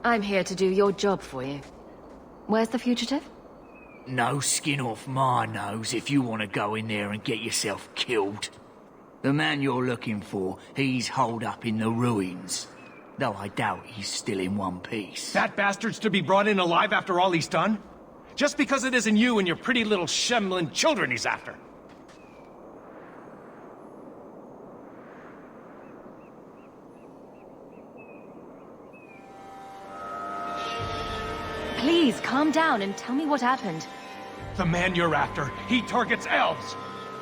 I'm here to do your job for you. Where's the fugitive? No skin off my nose if you want to go in there and get yourself killed. The man you're looking for, he's holed up in the ruins. Though I doubt he's still in one piece. That bastard's to be brought in alive after all he's done? Just because it isn't you and your pretty little Shemlin children he's after. Please, calm down and tell me what happened. The man you're after, he targets elves.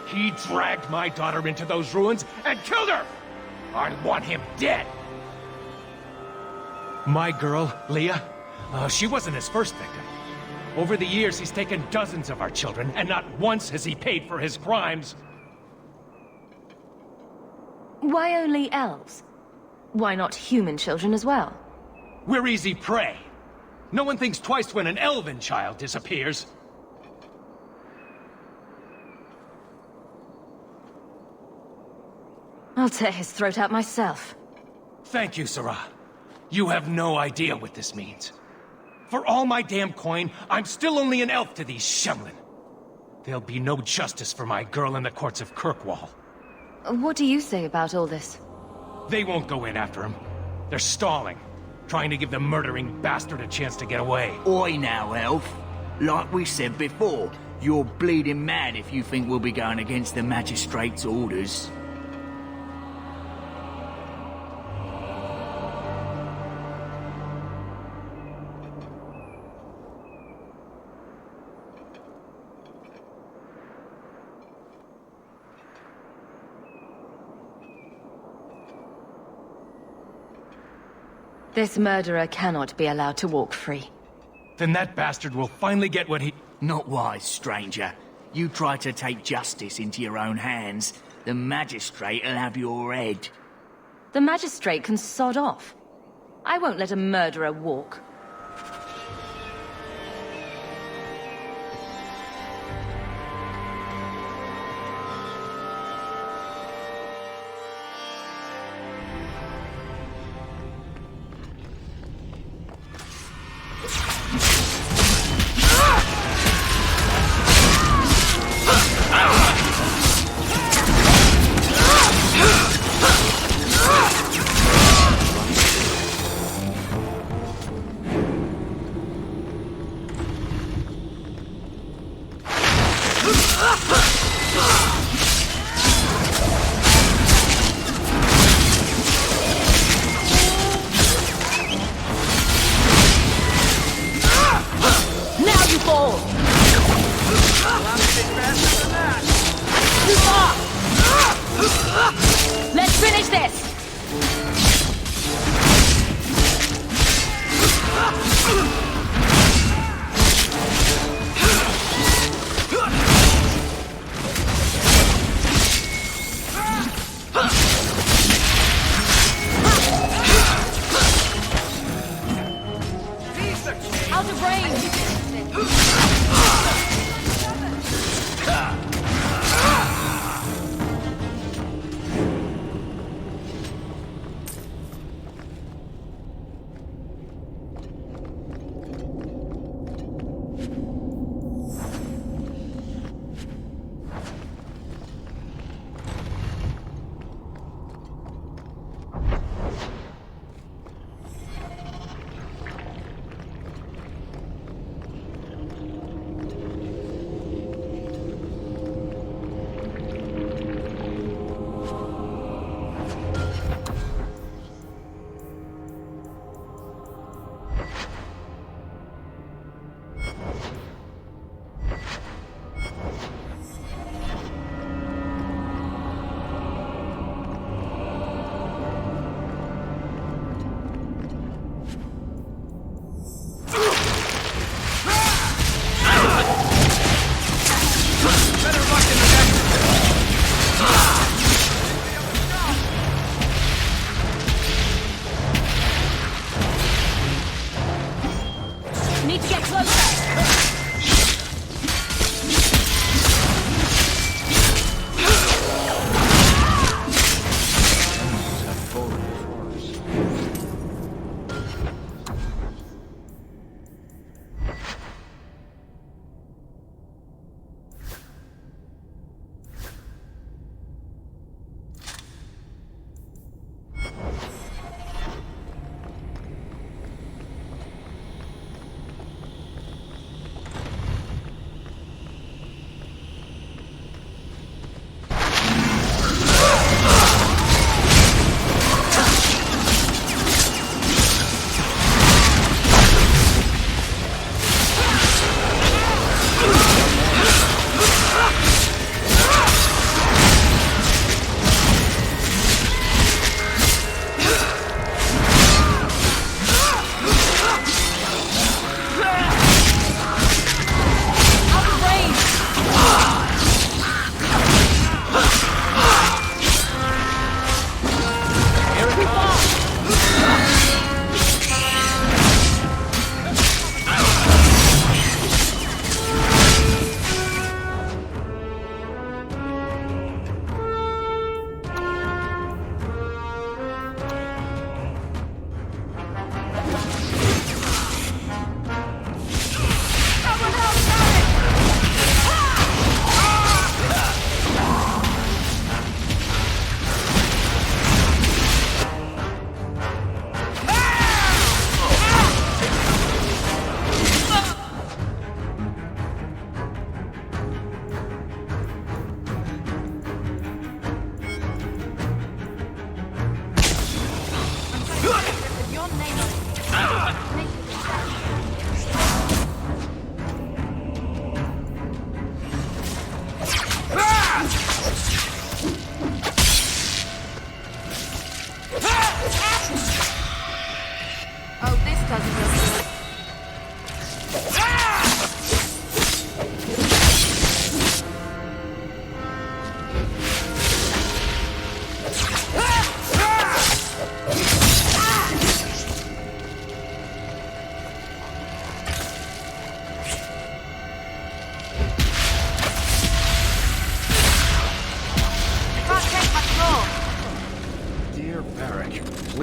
He dragged my daughter into those ruins and killed her! I want him dead! My girl, Leah, she wasn't his first victim. Over the years, he's taken dozens of our children, and not once has he paid for his crimes. Why only elves? Why not human children as well? We're easy prey. No one thinks twice when an elven child disappears. I'll tear his throat out myself. Thank you, Sarah. You have no idea what this means. For all my damn coin, I'm still only an elf to these Shemlin. There'll be no justice for my girl in the courts of Kirkwall. What do you say about all this? They won't go in after him. They're stalling, trying to give the murdering bastard a chance to get away. Oi now, elf. Like we said before, you're bleeding mad if you think we'll be going against the magistrate's orders. This murderer cannot be allowed to walk free. Then that bastard will finally get what he... Not wise, stranger. You try to take justice into your own hands, the magistrate'll have your head. The magistrate can sod off. I won't let a murderer walk. Let's finish this!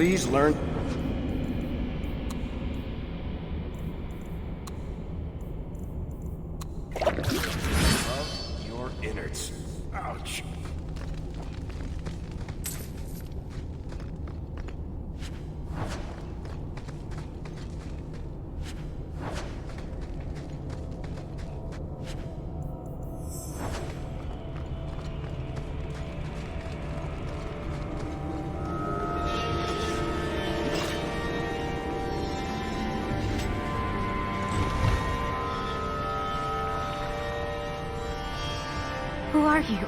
please learn... of your innards. Ouch. Who are you?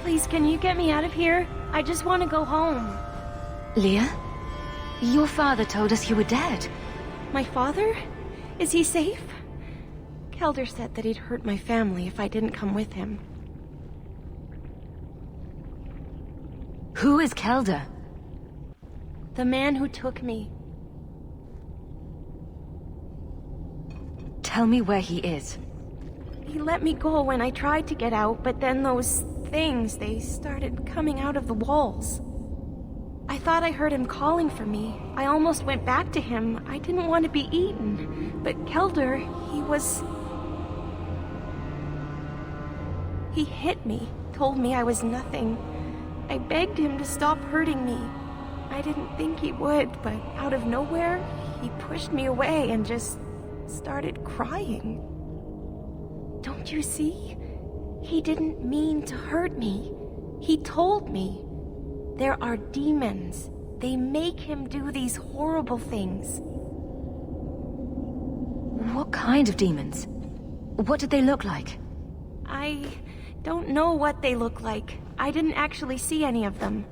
Please, can you get me out of here? I just want to go home. Leah? Your father told us you were dead. My father? Is he safe? Kelder said that he'd hurt my family if I didn't come with him. Who is Kelder? The man who took me. Tell me where he is. He let me go when I tried to get out, but then those things, they started coming out of the walls. I thought I heard him calling for me. I almost went back to him. I didn't want to be eaten. But Kelder, He hit me, told me I was nothing. I begged him to stop hurting me. I didn't think he would, but out of nowhere, he pushed me away and just started crying. Don't you see? He didn't mean to hurt me. He told me. There are demons. They make him do these horrible things. What kind of demons? What did they look like? I don't know what they look like. I didn't actually see any of them.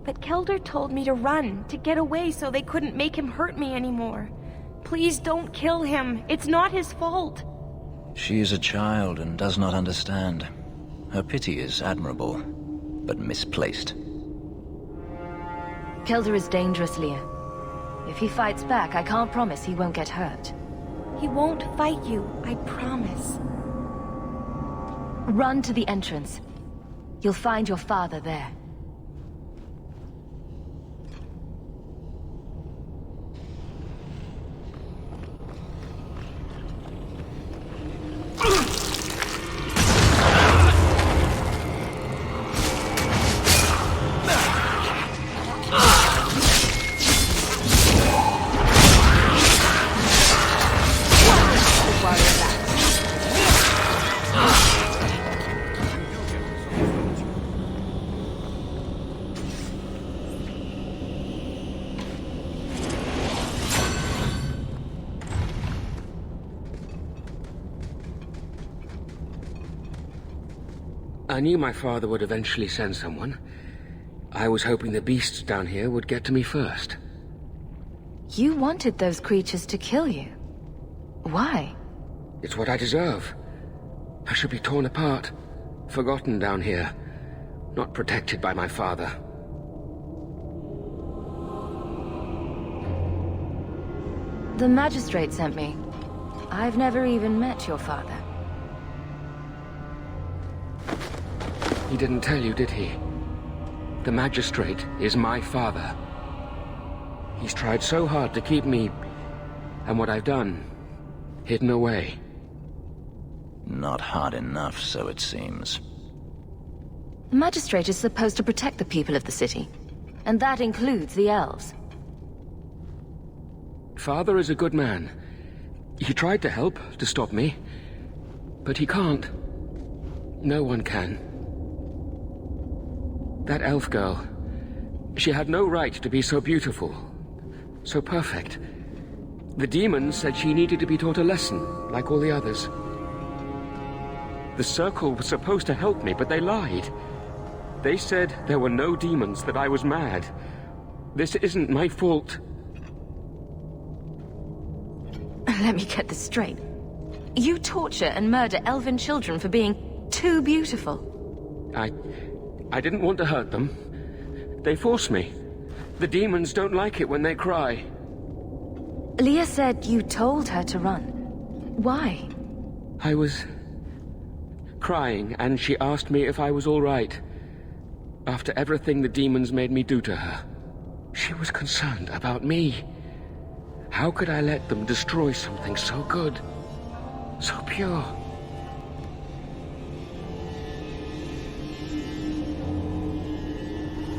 But Kelder told me to run, to get away so they couldn't make him hurt me anymore. Please don't kill him. It's not his fault. She is a child and does not understand. Her pity is admirable, but misplaced. Kelder is dangerous, Leah. If he fights back, I can't promise he won't get hurt. He won't fight you, I promise. Run to the entrance. You'll find your father there. I knew my father would eventually send someone. I was hoping the beasts down here would get to me first. You wanted those creatures to kill you. Why? It's what I deserve. I should be torn apart, forgotten down here, not protected by my father. The magistrate sent me. I've never even met your father. He didn't tell you, did he? The magistrate is my father. He's tried so hard to keep me, and what I've done, hidden away. Not hard enough, so it seems. The magistrate is supposed to protect the people of the city, and that includes the elves. Father is a good man. He tried to help, to stop me, but he can't. No one can. That elf girl, she had no right to be so beautiful, so perfect. The demons said she needed to be taught a lesson, like all the others. The Circle was supposed to help me, but they lied. They said there were no demons, that I was mad. This isn't my fault. Let me get this straight. You torture and murder elven children for being too beautiful. I didn't want to hurt them. They forced me. The demons don't like it when they cry. Leah said you told her to run. Why? I was crying, and she asked me if I was all right, after everything the demons made me do to her. She was concerned about me. How could I let them destroy something so good, so pure?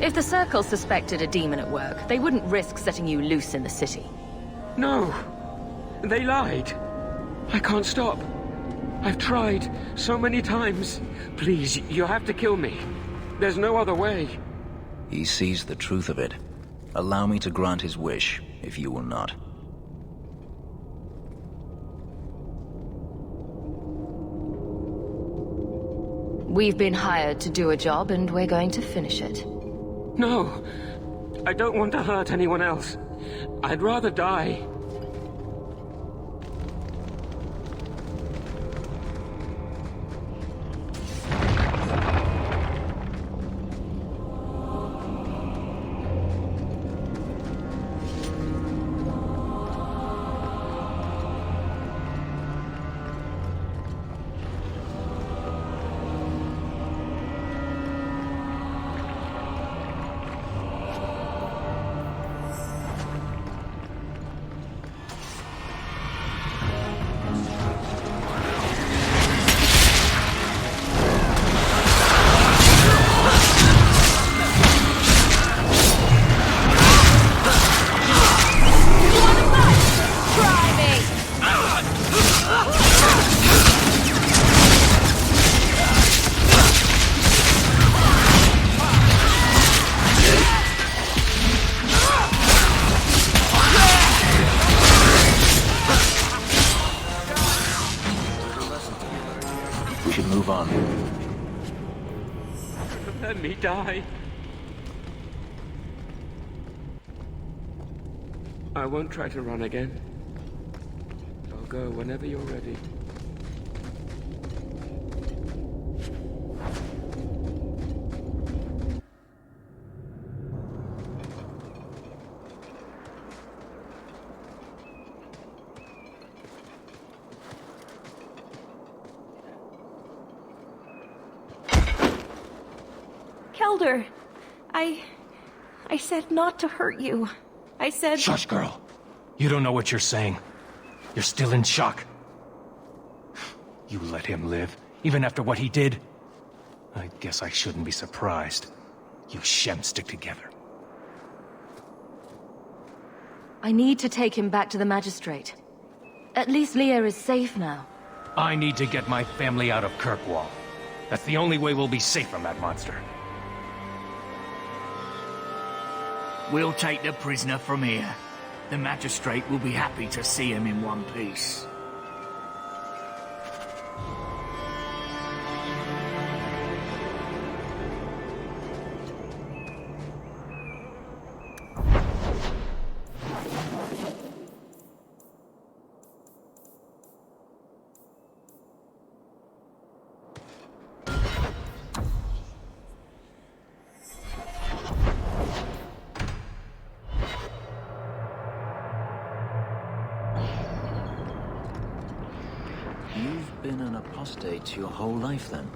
If the Circle suspected a demon at work, they wouldn't risk setting you loose in the city. No. They lied. I can't stop. I've tried so many times. Please, you have to kill me. There's no other way. He sees the truth of it. Allow me to grant his wish, if you will not. We've been hired to do a job, and we're going to finish it. No. I don't want to hurt anyone else. I'd rather die. Let me die. I won't try to run again. I'll go whenever you're ready. Kelder, I said not to hurt you. I said... Shush, girl. You don't know what you're saying. You're still in shock. You let him live, even after what he did? I guess I shouldn't be surprised. You Shem stick together. I need to take him back to the Magistrate. At least Leah is safe now. I need to get my family out of Kirkwall. That's the only way we'll be safe from that monster. We'll take the prisoner from here. The Magistrate will be happy to see him in one piece. You've been an apostate your whole life, then?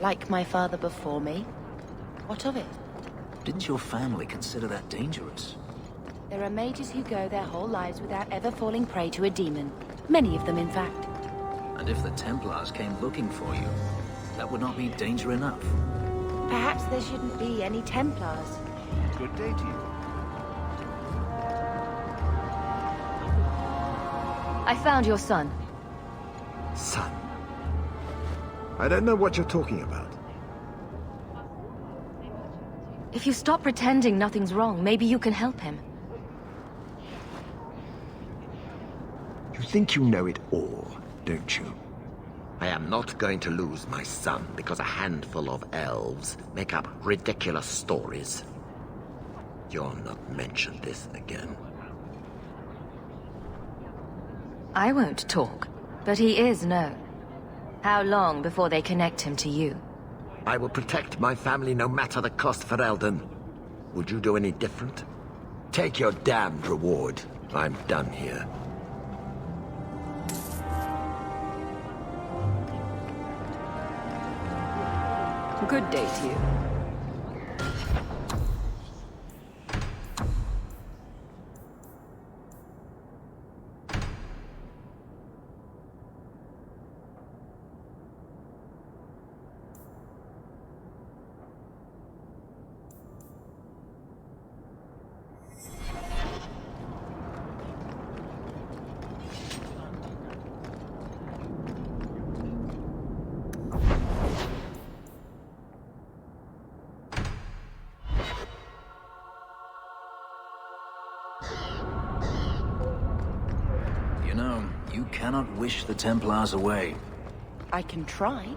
Like my father before me. What of it? Didn't your family consider that dangerous? There are mages who go their whole lives without ever falling prey to a demon. Many of them, in fact. And if the Templars came looking for you, that would not be danger enough. Perhaps there shouldn't be any Templars. Good day to you. I found your son. Son? I don't know what you're talking about. If you stop pretending nothing's wrong, maybe you can help him. You think you know it all, don't you? I am not going to lose my son because a handful of elves make up ridiculous stories. You'll not mention this again. I won't talk, but he is known. How long before they connect him to you? I will protect my family no matter the cost for Eldon. Would you do any different? Take your damned reward. I'm done here. Good day to you. You cannot wish the Templars away. I can try.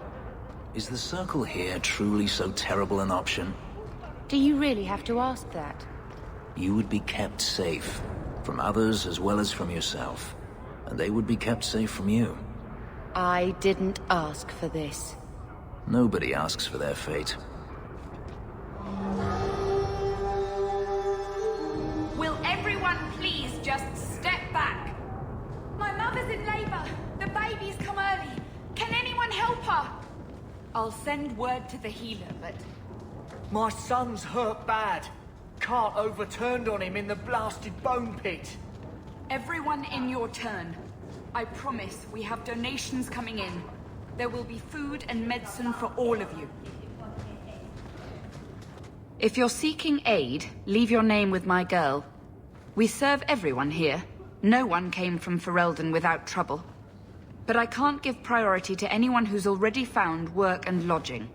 Is the Circle here truly so terrible an option? Do you really have to ask that? You would be kept safe, from others as well as from yourself. And they would be kept safe from you. I didn't ask for this. Nobody asks for their fate. Will everyone please just step back? My mother's in labor. The baby's come early. Can anyone help her? I'll send word to the healer, but... My son's hurt bad. Cart overturned on him in the blasted bone pit. Everyone in your turn. I promise we have donations coming in. There will be food and medicine for all of you. If you're seeking aid, leave your name with my girl. We serve everyone here. No one came from Ferelden without trouble. But I can't give priority to anyone who's already found work and lodging.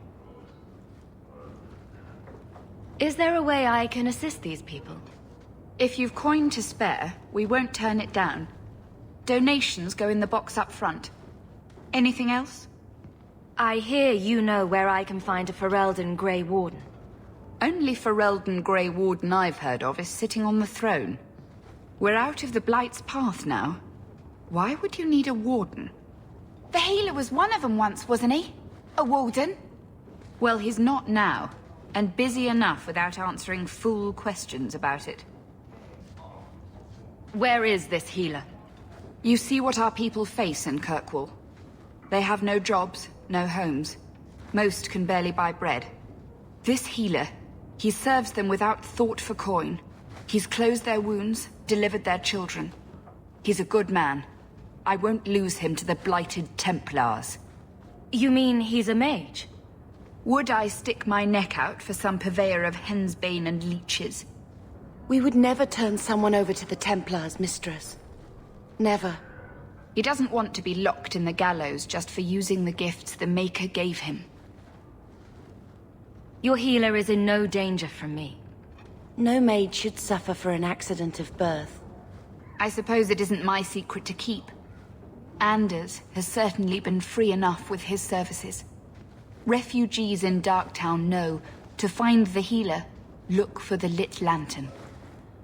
Is there a way I can assist these people? If you've coin to spare, we won't turn it down. Donations go in the box up front. Anything else? I hear you know where I can find a Ferelden Grey Warden. Only Ferelden Grey Warden I've heard of is sitting on the throne. We're out of the Blight's path now. Why would you need a warden? The healer was one of them once, wasn't he? A warden? Well, he's not now, and busy enough without answering fool questions about it. Where is this healer? You see what our people face in Kirkwall. They have no jobs, no homes. Most can barely buy bread. This healer, he serves them without thought for coin. He's closed their wounds, delivered their children. He's a good man. I won't lose him to the blighted Templars. You mean he's a mage? Would I stick my neck out for some purveyor of hensbane and leeches? We would never turn someone over to the Templars, mistress. Never. He doesn't want to be locked in the gallows just for using the gifts the Maker gave him. Your healer is in no danger from me. No maid should suffer for an accident of birth. I suppose it isn't my secret to keep. Anders has certainly been free enough with his services. Refugees in Darktown know, to find the healer, look for the lit lantern.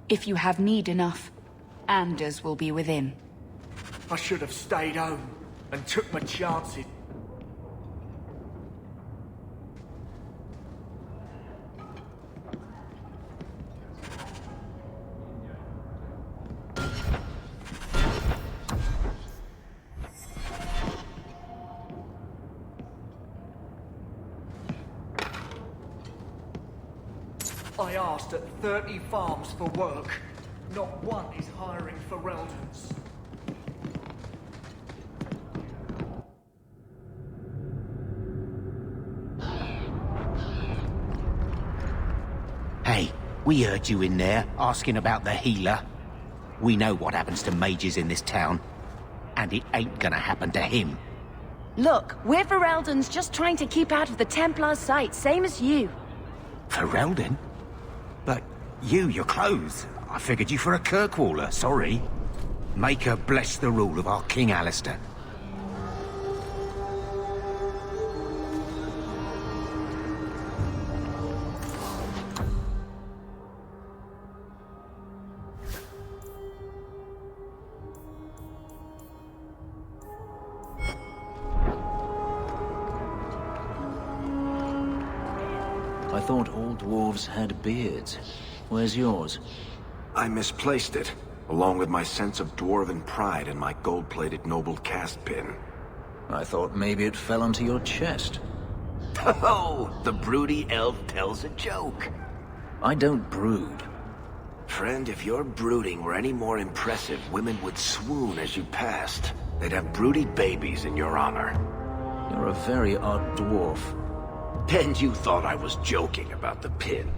If you have need enough, Anders will be within. I should have stayed home and took my chances. I asked at 30 farms for work. Not one is hiring for Fereldans. Hey, we heard you in there asking about the healer. We know what happens to mages in this town, and it ain't gonna happen to him. Look, we're Fereldans just trying to keep out of the Templars' sight, same as you. Ferelden? But your clothes. I figured you for a Kirkwaller, sorry. Maker bless the rule of our King Alistair. I thought all dwarves had beards. Where's yours? I misplaced it, along with my sense of dwarven pride and my gold-plated noble cast pin. I thought maybe it fell onto your chest. Oh, the broody elf tells a joke. I don't brood. Friend, if your brooding were any more impressive, women would swoon as you passed. They'd have broody babies in your honor. You're a very odd dwarf. Then you thought I was joking about the pin.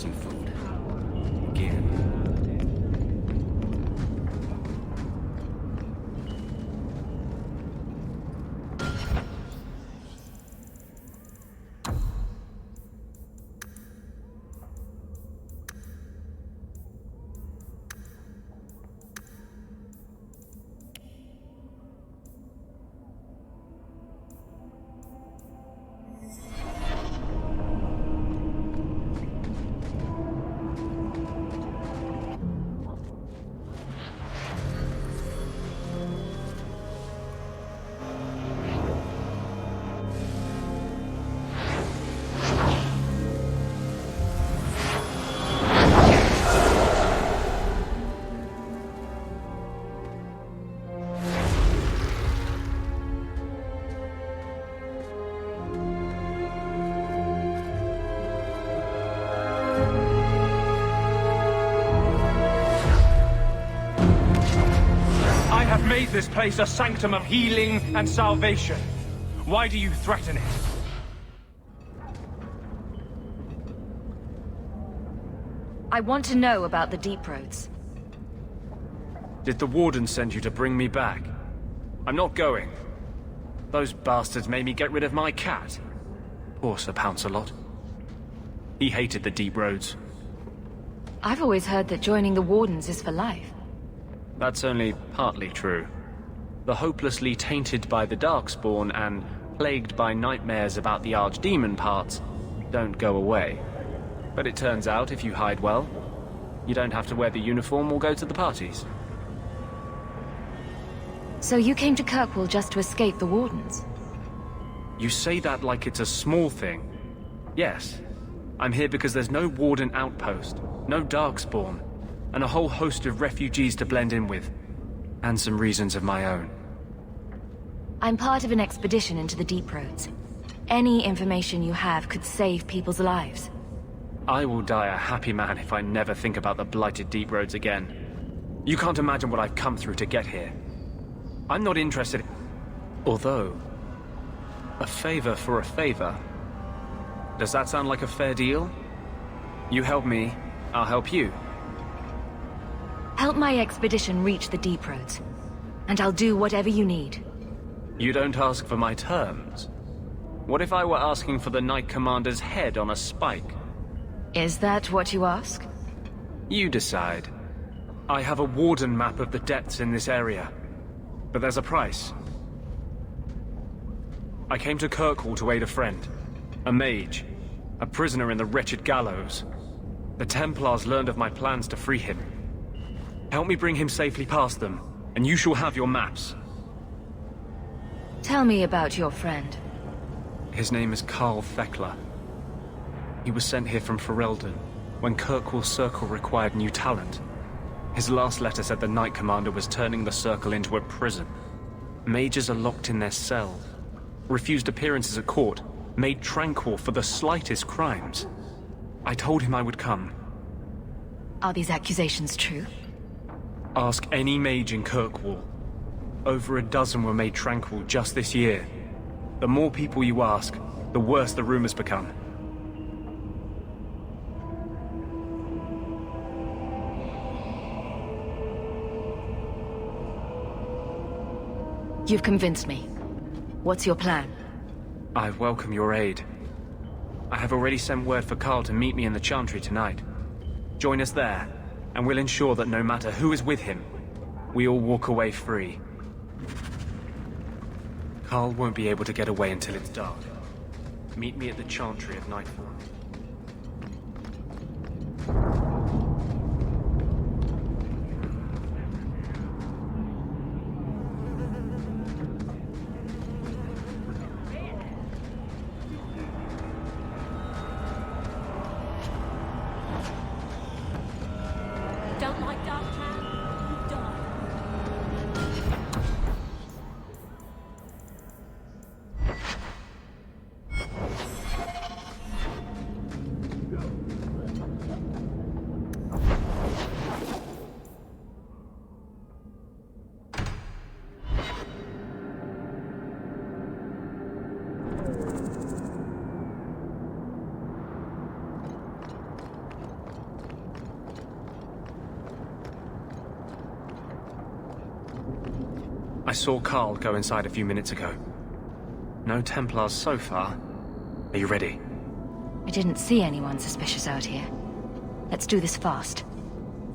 some food. Again. Made this place a sanctum of healing and salvation. Why do you threaten it? I want to know about the Deep Roads. Did the Warden send you to bring me back? I'm not going. Those bastards made me get rid of my cat. Poor Sir Pouncelot. He hated the Deep Roads. I've always heard that joining the Wardens is for life. That's only partly true. The hopelessly tainted by the Darkspawn and plagued by nightmares about the Archdemon parts don't go away. But it turns out if you hide well, you don't have to wear the uniform or go to the parties. So you came to Kirkwall just to escape the Wardens? You say that like it's a small thing. Yes, I'm here because there's no Warden outpost, no Darkspawn, and a whole host of refugees to blend in with. And some reasons of my own. I'm part of an expedition into the Deep Roads. Any information you have could save people's lives. I will die a happy man if I never think about the blighted Deep Roads again. You can't imagine what I've come through to get here. I'm not interested... Although... a favor for a favor. Does that sound like a fair deal? You help me, I'll help you. Help my expedition reach the Deep Roads, and I'll do whatever you need. You don't ask for my terms. What if I were asking for the Knight Commander's head on a spike? Is that what you ask? You decide. I have a Warden map of the depths in this area, but there's a price. I came to Kirkwall to aid a friend, a mage, a prisoner in the wretched gallows. The Templars learned of my plans to free him. Help me bring him safely past them, and you shall have your maps. Tell me about your friend. His name is Karl Thekla. He was sent here from Ferelden, when Kirkwall Circle required new talent. His last letter said the Knight Commander was turning the Circle into a prison. Mages are locked in their cells, refused appearances at court, made tranquil for the slightest crimes. I told him I would come. Are these accusations true? Ask any mage in Kirkwall. Over a dozen were made tranquil just this year. The more people you ask, the worse the rumors become. You've convinced me. What's your plan? I welcome your aid. I have already sent word for Karl to meet me in the Chantry tonight. Join us there, and we'll ensure that no matter who is with him, we all walk away free. Karl won't be able to get away until it's dark. Meet me at the Chantry at nightfall. Don't like Dark Clan? Die. I saw Carl go inside a few minutes ago. No Templars so far. Are you ready? I didn't see anyone suspicious out here. Let's do this fast.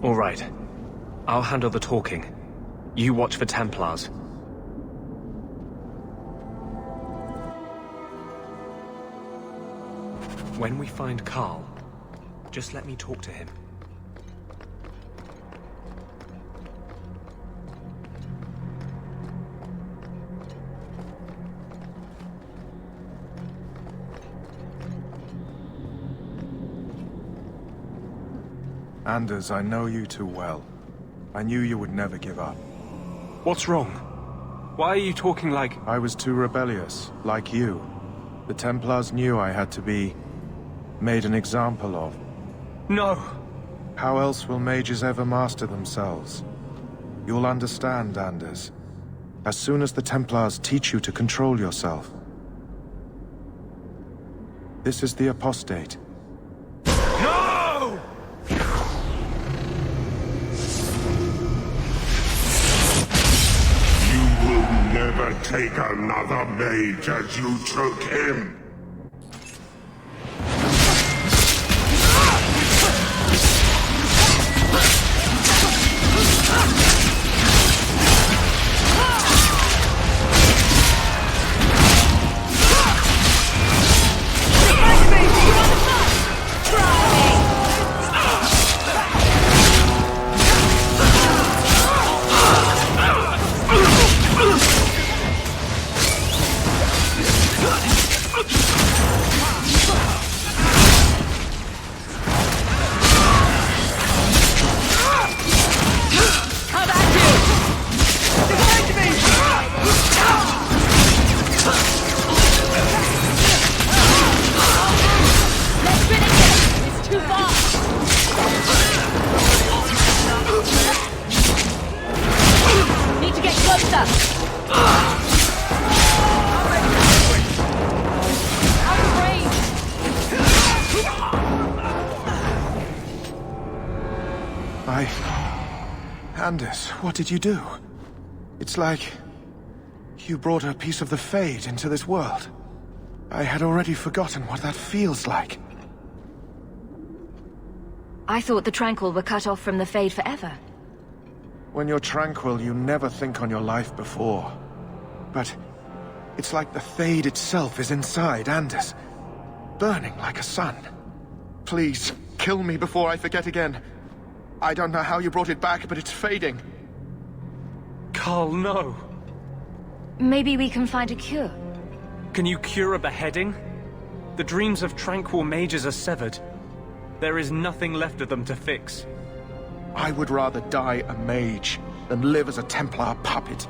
All right. I'll handle the talking. You watch for Templars. When we find Carl, just let me talk to him. Anders, I know you too well. I knew you would never give up. What's wrong? Why are you talking like... I was too rebellious, like you. The Templars knew I had to be... made an example of. No! How else will mages ever master themselves? You'll understand, Anders. As soon as the Templars teach you to control yourself. This is the Apostate. No! You will never take another mage as you took him. Anders, what did you do? It's like... you brought a piece of the Fade into this world. I had already forgotten what that feels like. I thought the Tranquil were cut off from the Fade forever. When you're tranquil, you never think on your life before. But it's like the Fade itself is inside Anders, burning like a sun. Please, kill me before I forget again. I don't know how you brought it back, but it's fading. Carl, no. Maybe we can find a cure. Can you cure a beheading? The dreams of tranquil mages are severed. There is nothing left of them to fix. I would rather die a mage than live as a Templar puppet.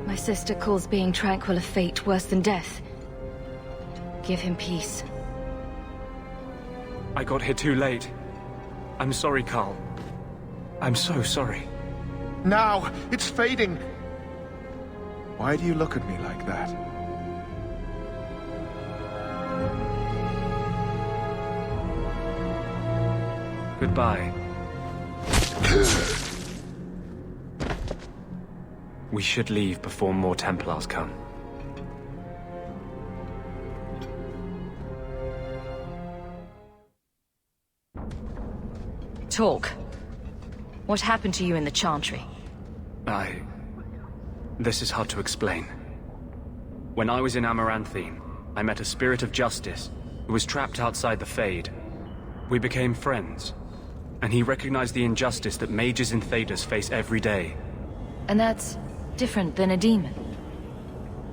My sister calls being tranquil a fate worse than death. Give him peace. I got here too late. I'm sorry, Carl. I'm so sorry. Now! It's fading! Why do you look at me like that? Goodbye. We should leave before more Templars come. Talk. What happened to you in the Chantry? This is hard to explain. When I was in Amaranthine, I met a spirit of justice who was trapped outside the Fade. We became friends, and he recognized the injustice that mages in Thedas face every day. And that's different than a demon.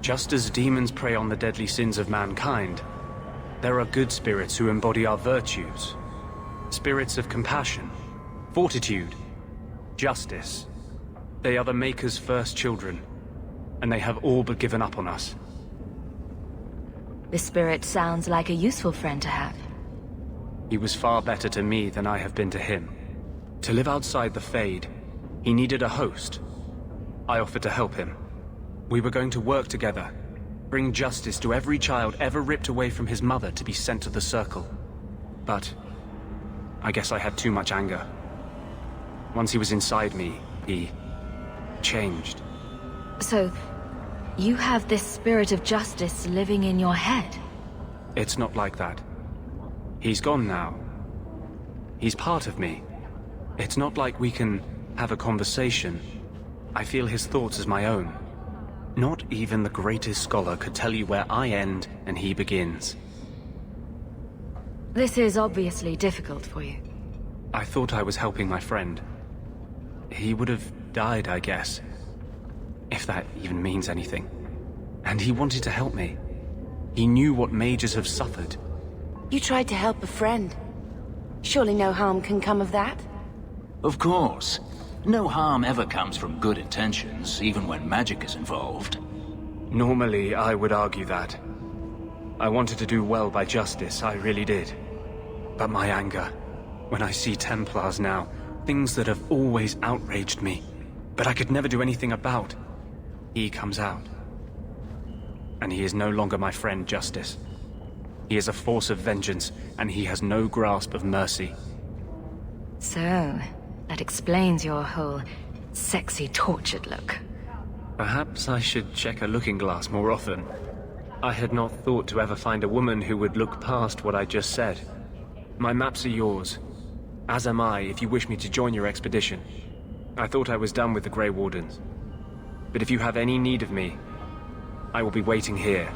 Just as demons prey on the deadly sins of mankind, there are good spirits who embody our virtues. Spirits of compassion, fortitude, justice. They are the Maker's first children, and they have all but given up on us. This spirit sounds like a useful friend to have. He was far better to me than I have been to him. To live outside the Fade, he needed a host. I offered to help him. We were going to work together, bring justice to every child ever ripped away from his mother to be sent to the Circle. But I guess I had too much anger. Once he was inside me, he changed. So, you have this spirit of justice living in your head? It's not like that. He's gone now. He's part of me. It's not like we can have a conversation. I feel his thoughts as my own. Not even the greatest scholar could tell you where I end and he begins. This is obviously difficult for you. I thought I was helping my friend. He would have died, I guess. If that even means anything. And he wanted to help me. He knew what mages have suffered. You tried to help a friend. Surely no harm can come of that? Of course. No harm ever comes from good intentions, even when magic is involved. Normally, I would argue that. I wanted to do well by justice, I really did. But my anger, when I see Templars now, things that have always outraged me, but I could never do anything about, he comes out. And he is no longer my friend, Justice. He is a force of vengeance, and he has no grasp of mercy. So, that explains your whole sexy, tortured look. Perhaps I should check a looking glass more often. I had not thought to ever find a woman who would look past what I just said. My maps are yours. As am I, if you wish me to join your expedition. I thought I was done with the Grey Wardens. But if you have any need of me, I will be waiting here.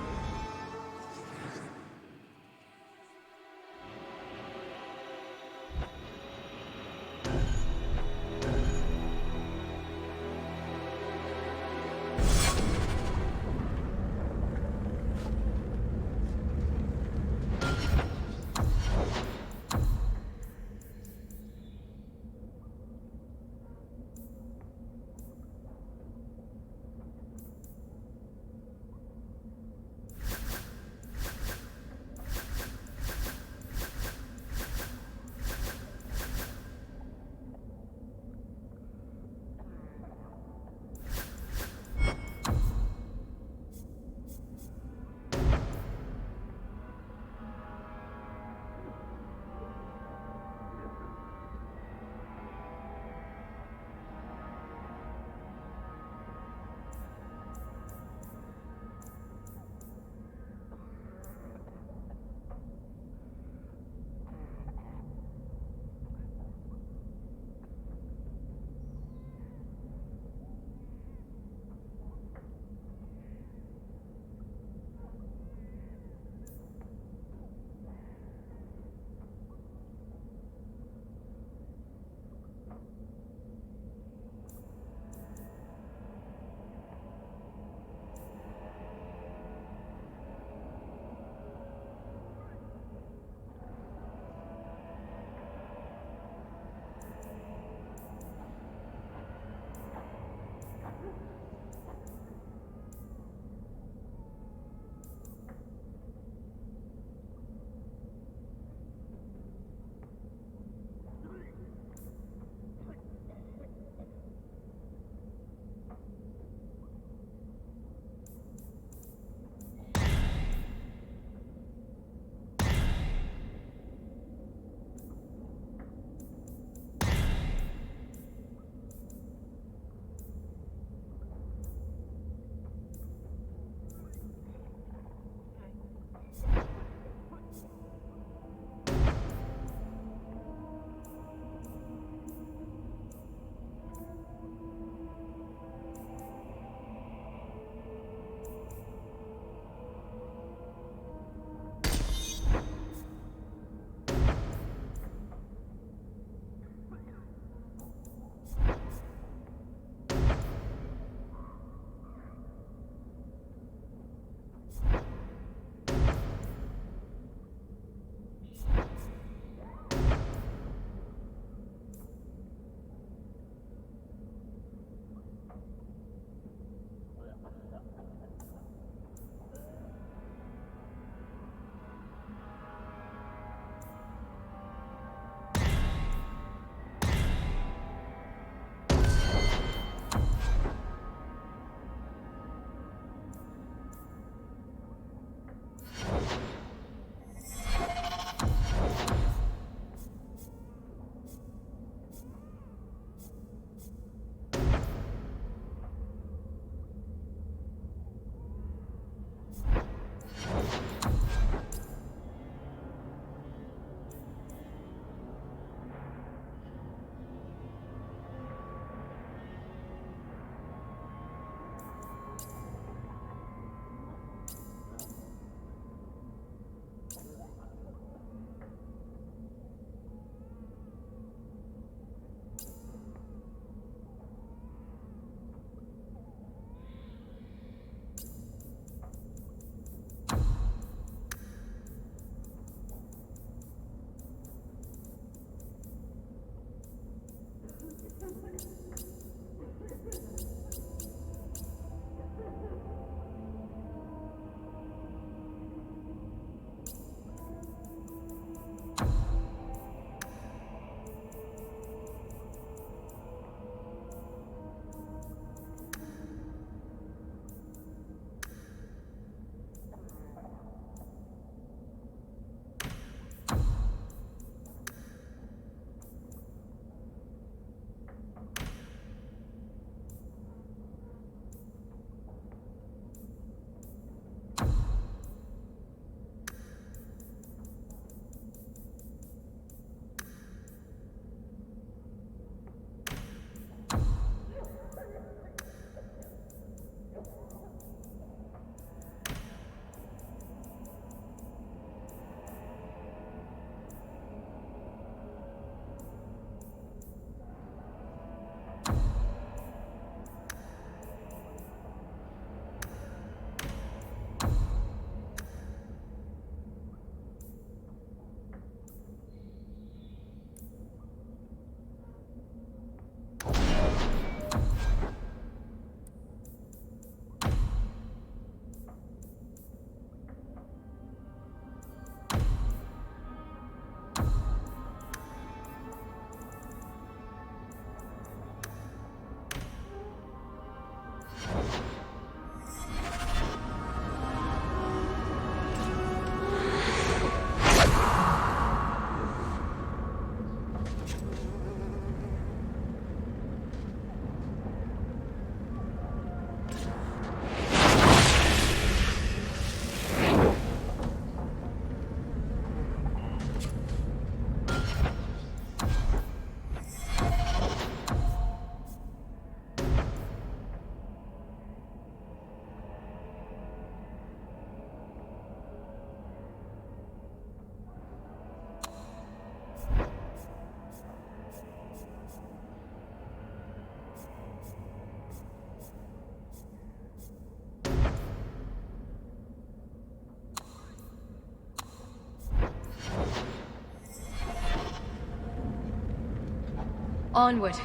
Onward.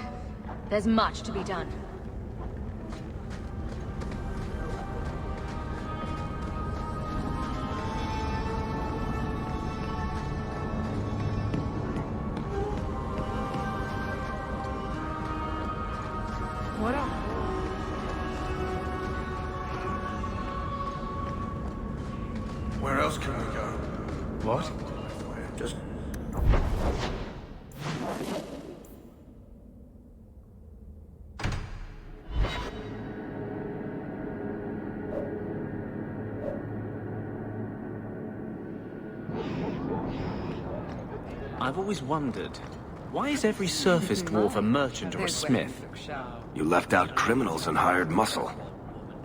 There's much to be done. What up? Where else can we go? What? Just... I've always wondered, why is every surface dwarf a merchant or a smith? You left out criminals and hired muscle.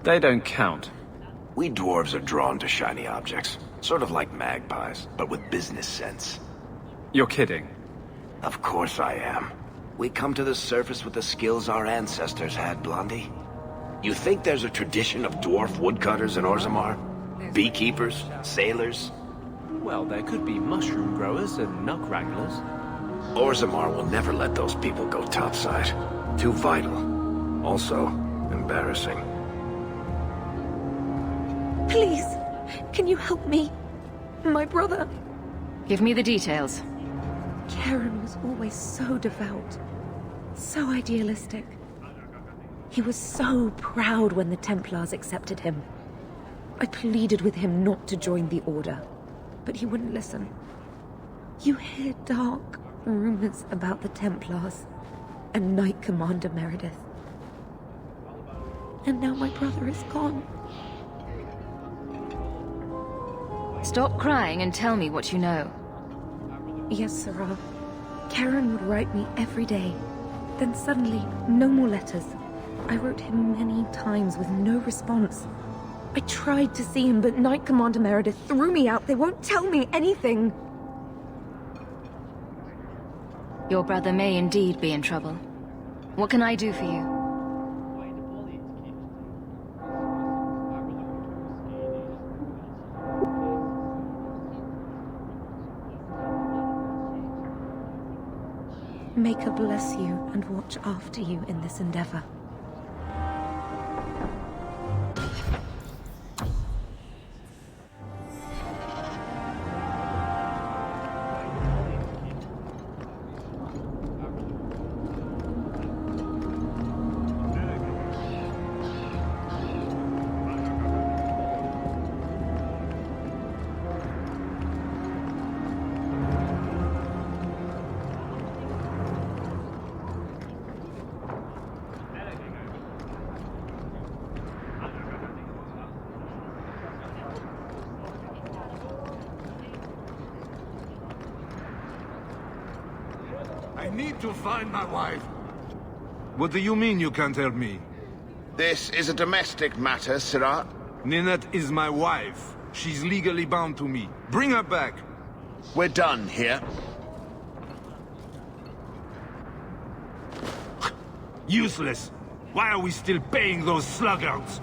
They don't count. We dwarves are drawn to shiny objects. Sort of like magpies, but with business sense. You're kidding. Of course I am. We come to the surface with the skills our ancestors had, Blondie. You think there's a tradition of dwarf woodcutters in Orzammar? Beekeepers? Sailors? Well, there could be mushroom growers and nug wranglers. Orzammar will never let those people go topside. Too vital. Also, embarrassing. Please, can you help me? My brother. Give me the details. Karen was always so devout, so idealistic. He was so proud when the Templars accepted him. I pleaded with him not to join the Order, but he wouldn't listen. You hear dark rumors about the Templars and Knight Commander Meredith. And now my brother is gone. Stop crying and tell me what you know. Yes, Sarah. Karen would write me every day. Then suddenly, no more letters. I wrote him many times with no response. I tried to see him, but Knight Commander Meredith threw me out. They won't tell me anything. Your brother may indeed be in trouble. What can I do for you? Maker bless you and watch after you in this endeavor. I need to find my wife. What do you mean you can't help me? This is a domestic matter, Sirah. Ninette is my wife. She's legally bound to me. Bring her back. We're done here. Useless. Why are we still paying those sluggards?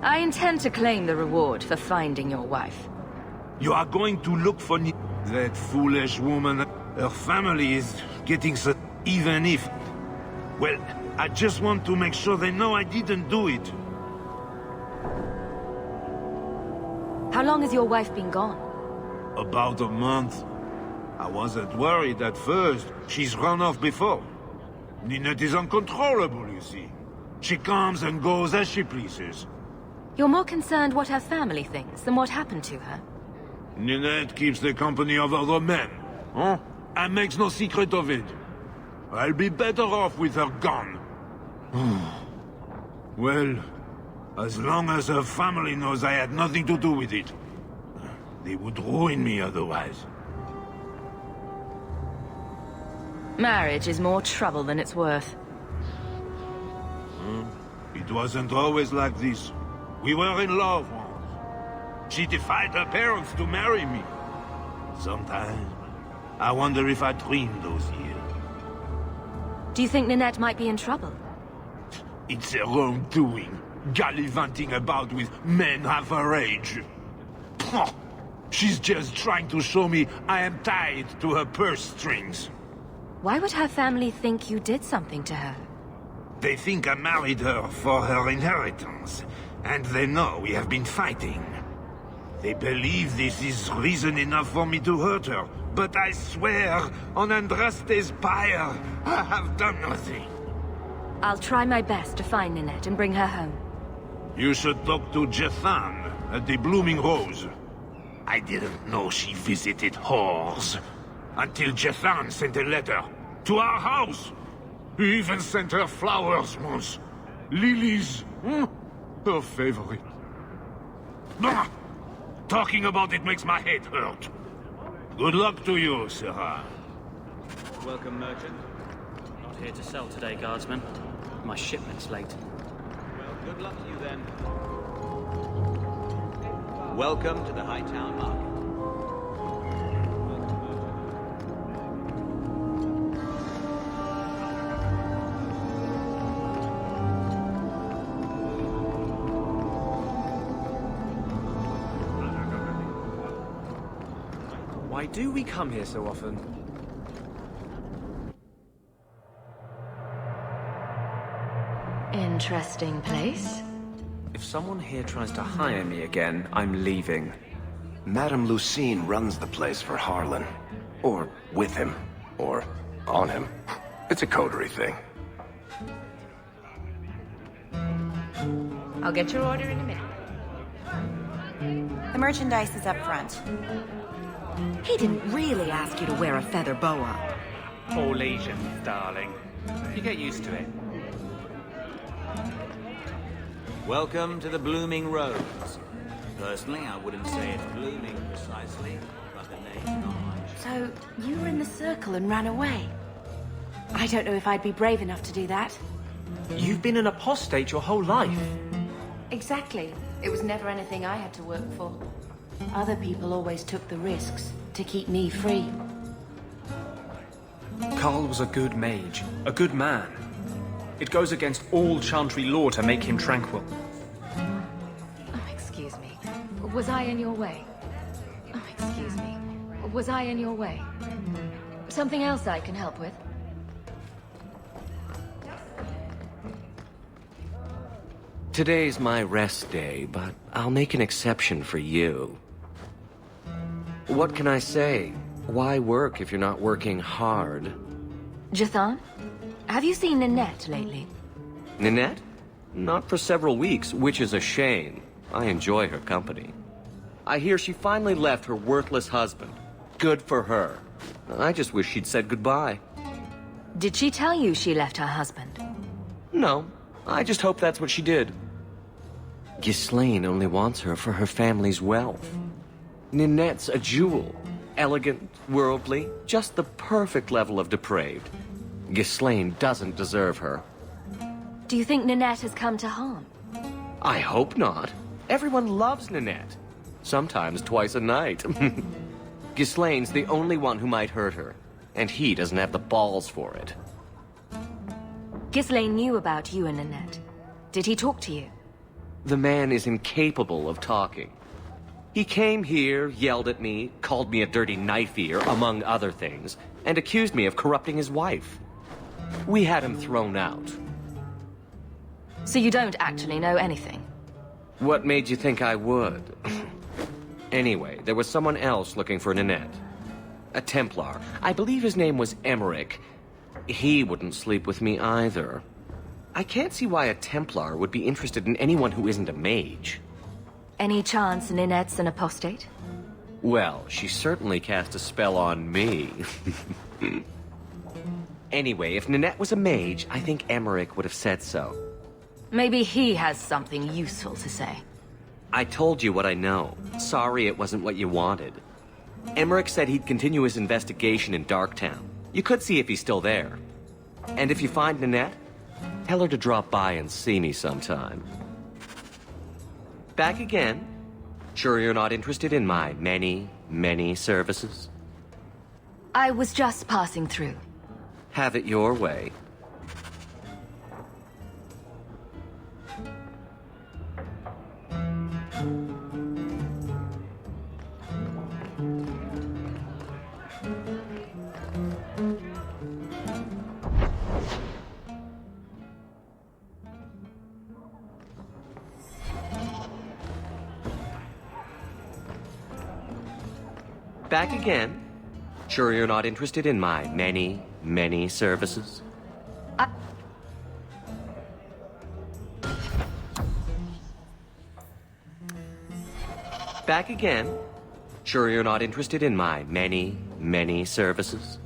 I intend to claim the reward for finding your wife. You are going to look for that foolish woman. Her family is getting so... even if... Well, I just want to make sure they know I didn't do it. How long has your wife been gone? About a month. I wasn't worried at first. She's run off before. Ninette is uncontrollable, you see. She comes and goes as she pleases. You're more concerned what her family thinks than what happened to her. Ninette keeps the company of other men, huh? And makes no secret of it. I'll be better off with her gone. Well, as long as her family knows I had nothing to do with it. They would ruin me otherwise. Marriage is more trouble than it's worth. It wasn't always like this. We were in love once. She defied her parents to marry me. Sometimes, I wonder if I dreamed those years. Do you think Ninette might be in trouble? It's her own doing, gallivanting about with men half her age. She's just trying to show me I am tied to her purse strings. Why would her family think you did something to her? They think I married her for her inheritance, and they know we have been fighting. They believe this is reason enough for me to hurt her, but I swear, on Andraste's pyre, I have done nothing. I'll try my best to find Ninette and bring her home. You should talk to Jethan at the Blooming Rose. I didn't know she visited whores, until Jethan sent a letter to our house. He even sent her flowers once. Lilies. Her favorite. Ah! Talking about it makes my head hurt. Good luck to you, Sirrah. Welcome, merchant. Not here to sell today, guardsman. My shipment's late. Well, good luck to you then. Welcome to the Hightown Market. Why do we come here so often? Interesting place. If someone here tries to hire me again, I'm leaving. Madame Lucine runs the place for Harlan. Or with him. Or on him. It's a coterie thing. I'll get your order in a minute. The merchandise is up front. He didn't really ask you to wear a feather boa. All Asians, darling. You get used to it. Welcome to the Blooming Rose. Personally, I wouldn't say it's blooming precisely, but the name's not. So, you were in the circle and ran away? I don't know if I'd be brave enough to do that. You've been an apostate your whole life. Exactly. It was never anything I had to work for. Other people always took the risks to keep me free. Carl was a good mage, a good man. It goes against all Chantry law to make him tranquil. Oh, excuse me. Was I in your way? Oh, excuse me. Was I in your way? Something else I can help with? Today's my rest day, but I'll make an exception for you. What can I say? Why work if you're not working hard? Jathan? Have you seen Ninette lately? Ninette? Not for several weeks, which is a shame. I enjoy her company. I hear she finally left her worthless husband. Good for her. I just wish she'd said goodbye. Did she tell you she left her husband? No, I just hope that's what she did. Ghislaine only wants her for her family's wealth. Ninette's a jewel. Elegant, worldly, just the perfect level of depraved. Ghislaine doesn't deserve her. Do you think Ninette has come to harm? I hope not. Everyone loves Ninette. Sometimes twice a night. Ghislaine's the only one who might hurt her, and he doesn't have the balls for it. Ghislaine knew about you and Ninette. Did he talk to you? The man is incapable of talking. He came here, yelled at me, called me a dirty knife-ear, among other things, and accused me of corrupting his wife. We had him thrown out. So you don't actually know anything? What made you think I would? Anyway, there was someone else looking for Ninette. A Templar. I believe his name was Emmerich. He wouldn't sleep with me either. I can't see why a Templar would be interested in anyone who isn't a mage. Any chance Ninette's an apostate? Well, she certainly cast a spell on me. Anyway, if Ninette was a mage, I think Emmerich would have said so. Maybe he has something useful to say. I told you what I know. Sorry it wasn't what you wanted. Emmerich said he'd continue his investigation in Darktown. You could see if he's still there. And if you find Ninette, tell her to drop by and see me sometime. Back again? Sure you're not interested in my many, many services? I was just passing through. Have it your way. Back again? Sure you're not interested in my many, many services? Back again? Sure you're not interested in my many, many services?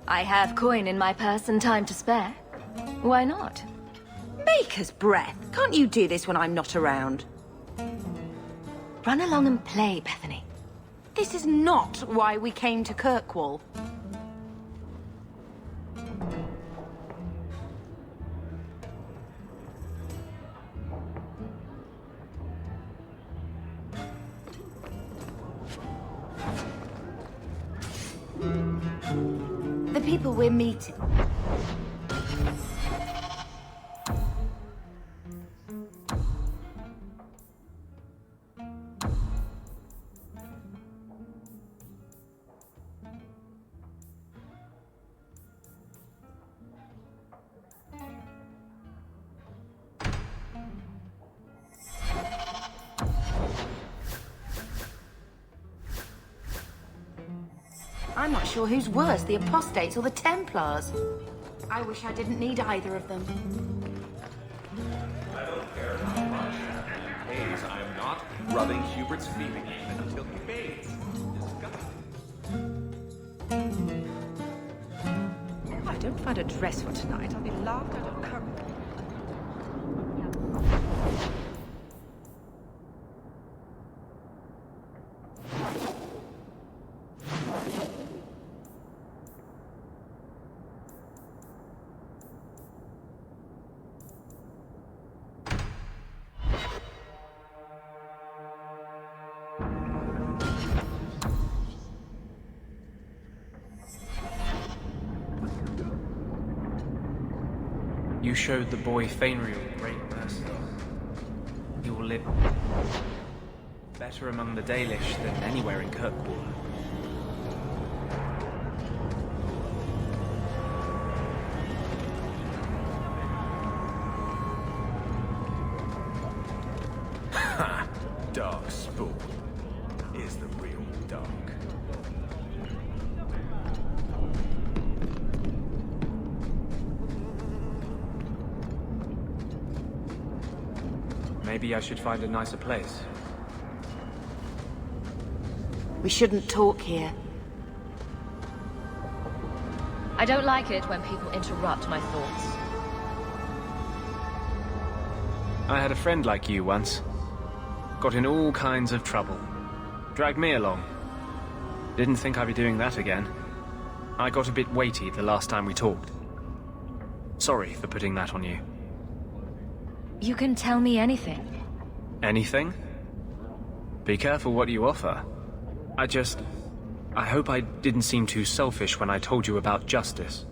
I have coin in my purse and time to spare. Why not? Maker's breath. Can't you do this when I'm not around? Run along and play, Bethany. This is not why we came to Kirkwall. The people we're meeting. I'm not sure who's worse, the Apostates or the Templars. I wish I didn't need either of them. I don't care how much he pays. I am not rubbing Hubert's feet again until he pays. I don't find a dress for tonight. I'll be laughed out of cover. You showed the boy Fainriel great mercy. He will live better among the Dalish than anywhere in Kirkwall. Ha! Dark spawn is the real dark. Maybe I should find a nicer place. We shouldn't talk here. I don't like it when people interrupt my thoughts. I had a friend like you once. Got in all kinds of trouble. Dragged me along. Didn't think I'd be doing that again. I got a bit weighty the last time we talked. Sorry for putting that on you. You can tell me anything. Anything? Be careful what you offer. I hope I didn't seem too selfish when I told you about justice.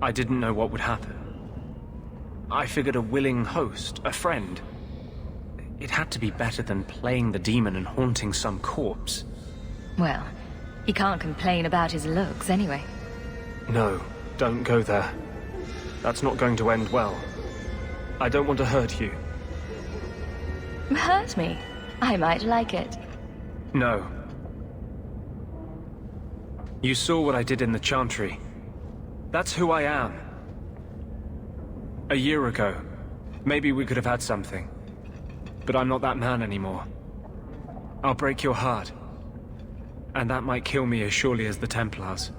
I didn't know what would happen. I figured a willing host, a friend. It had to be better than playing the demon and haunting some corpse. Well, he can't complain about his looks anyway. No, don't go there. That's not going to end well. I don't want to hurt you. Hurt me? I might like it. No. You saw what I did in the Chantry. That's who I am. A year ago, maybe we could have had something. But I'm not that man anymore. I'll break your heart. And that might kill me as surely as the Templars.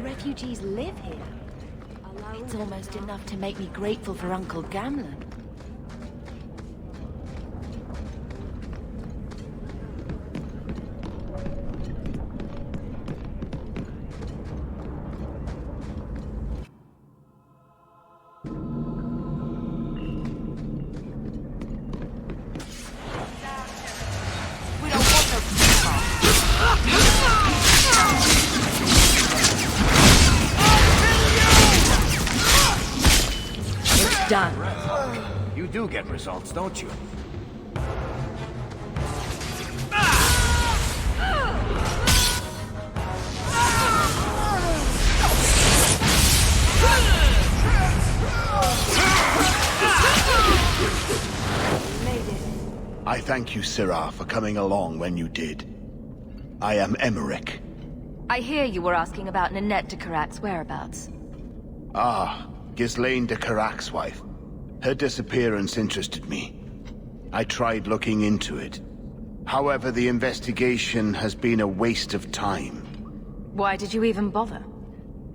Refugees live here. It's almost enough to make me grateful for Uncle Gamlen. Done. You do get results, don't you? I thank you, Syrah, for coming along when you did. I am Emmerich. I hear you were asking about Ninette de Carac's whereabouts. Ah, Ghislaine de Carac's wife. Her disappearance interested me. I tried looking into it. However, the investigation has been a waste of time. Why did you even bother?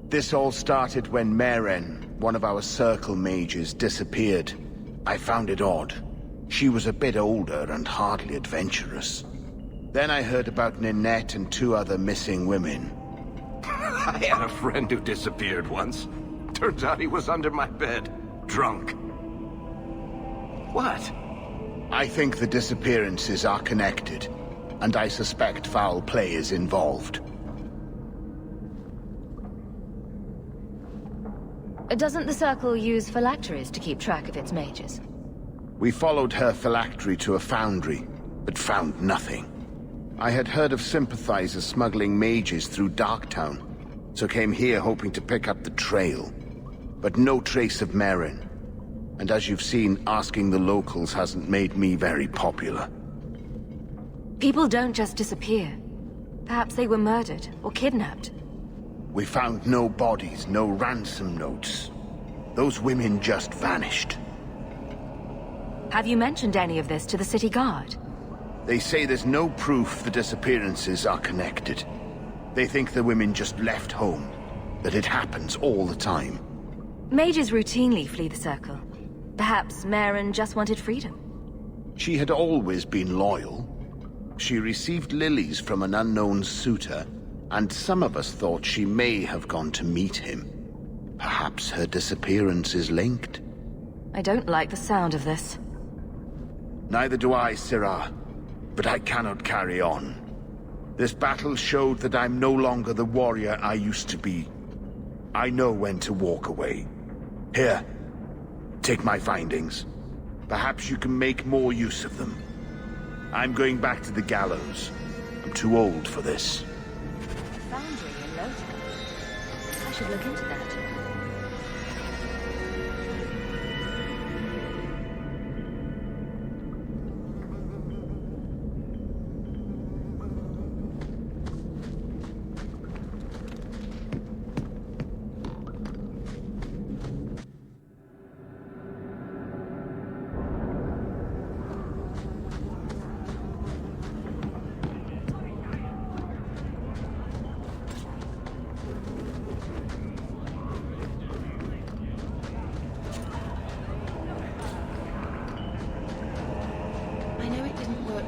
This all started when Meren, one of our Circle mages, disappeared. I found it odd. She was a bit older and hardly adventurous. Then I heard about Ninette and 2 other missing women. I had a friend who disappeared once. Turns out he was under my bed, drunk. What? I think the disappearances are connected, and I suspect foul play is involved. Doesn't the Circle use phylacteries to keep track of its mages? We followed her phylactery to a foundry, but found nothing. I had heard of sympathizers smuggling mages through Darktown, so came here hoping to pick up the trail. But no trace of Meren. And as you've seen, asking the locals hasn't made me very popular. People don't just disappear. Perhaps they were murdered or kidnapped. We found no bodies, no ransom notes. Those women just vanished. Have you mentioned any of this to the city guard? They say there's no proof the disappearances are connected. They think the women just left home, that it happens all the time. Mages routinely flee the Circle. Perhaps Meren just wanted freedom. She had always been loyal. She received lilies from an unknown suitor, and some of us thought she may have gone to meet him. Perhaps her disappearance is linked. I don't like the sound of this. Neither do I, Syrah. But I cannot carry on. This battle showed that I'm no longer the warrior I used to be. I know when to walk away. Here, take my findings. Perhaps you can make more use of them. I'm going back to the gallows. I'm too old for this. Foundry in Lota. I should look into that.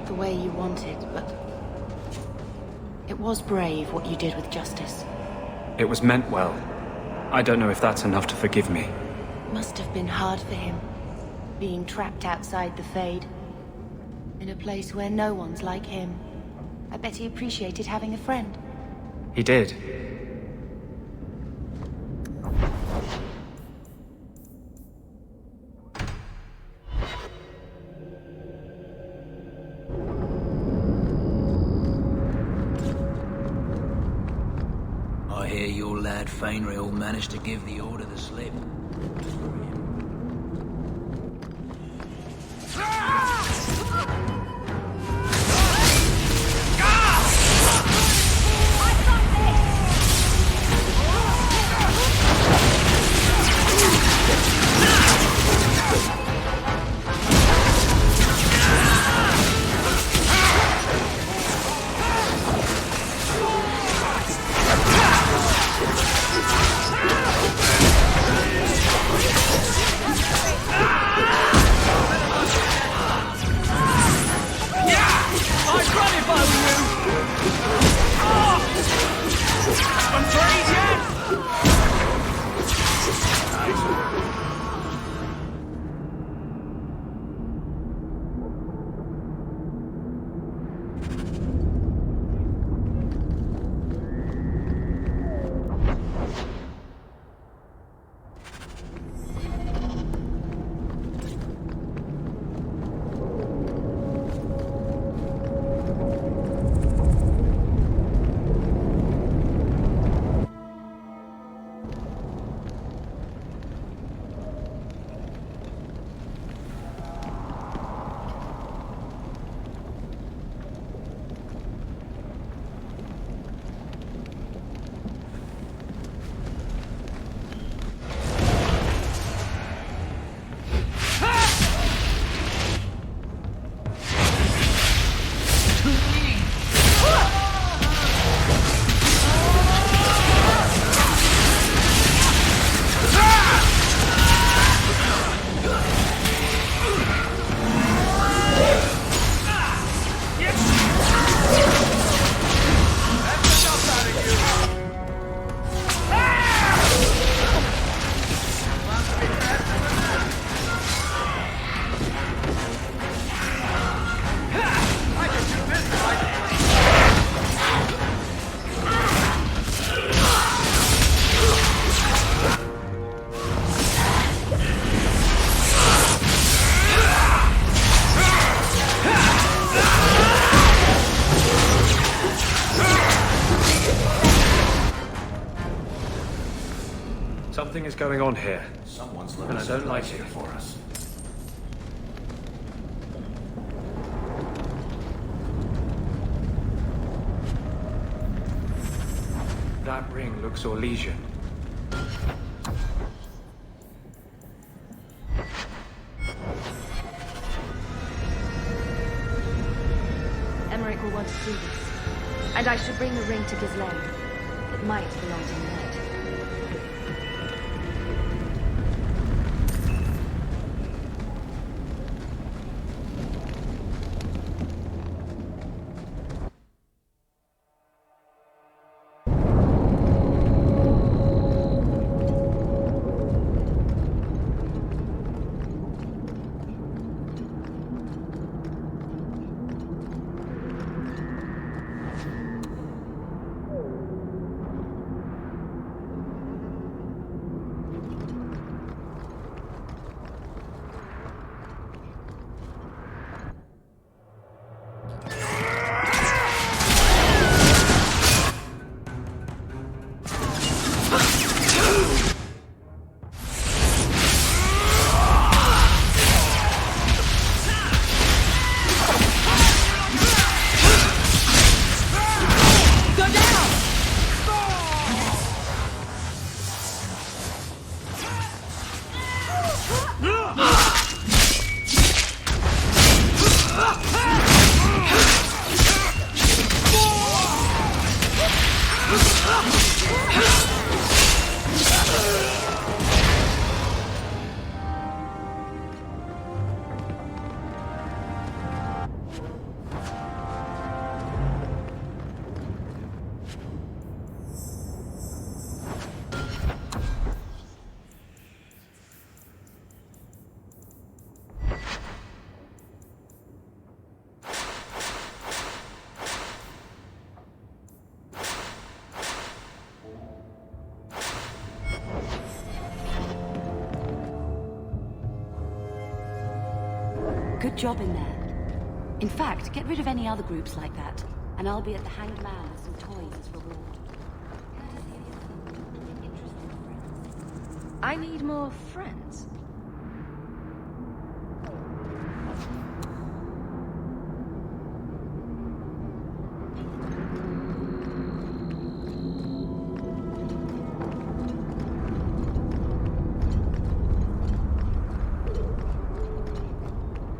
The way you wanted, but it was brave what you did with Justice. It was meant well. I don't know if that's enough to forgive me. Must have been hard for him, being trapped outside the Fade, in a place where no one's like him. I bet he appreciated having a friend. He did. I hear your lad Fainriel managed to give the Order the slip. Something is going on here. Someone's And I don't like it. for us. That ring looks Orlesian. Emmerich will want to see this. And I should bring the ring to Ghislaine. It might belong to Ned. Good job in there. In fact, get rid of any other groups like that, and I'll be at the Hanged Man with some toys as reward. I need more friends.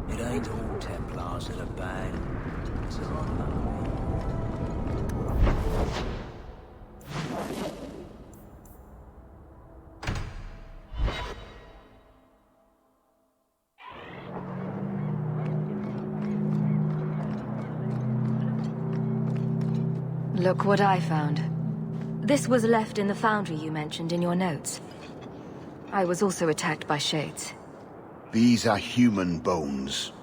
It ain't all Templars that are bad. It's a lot Look what I found. This was left in the foundry you mentioned in your notes. I was also attacked by Shades. These are human bones.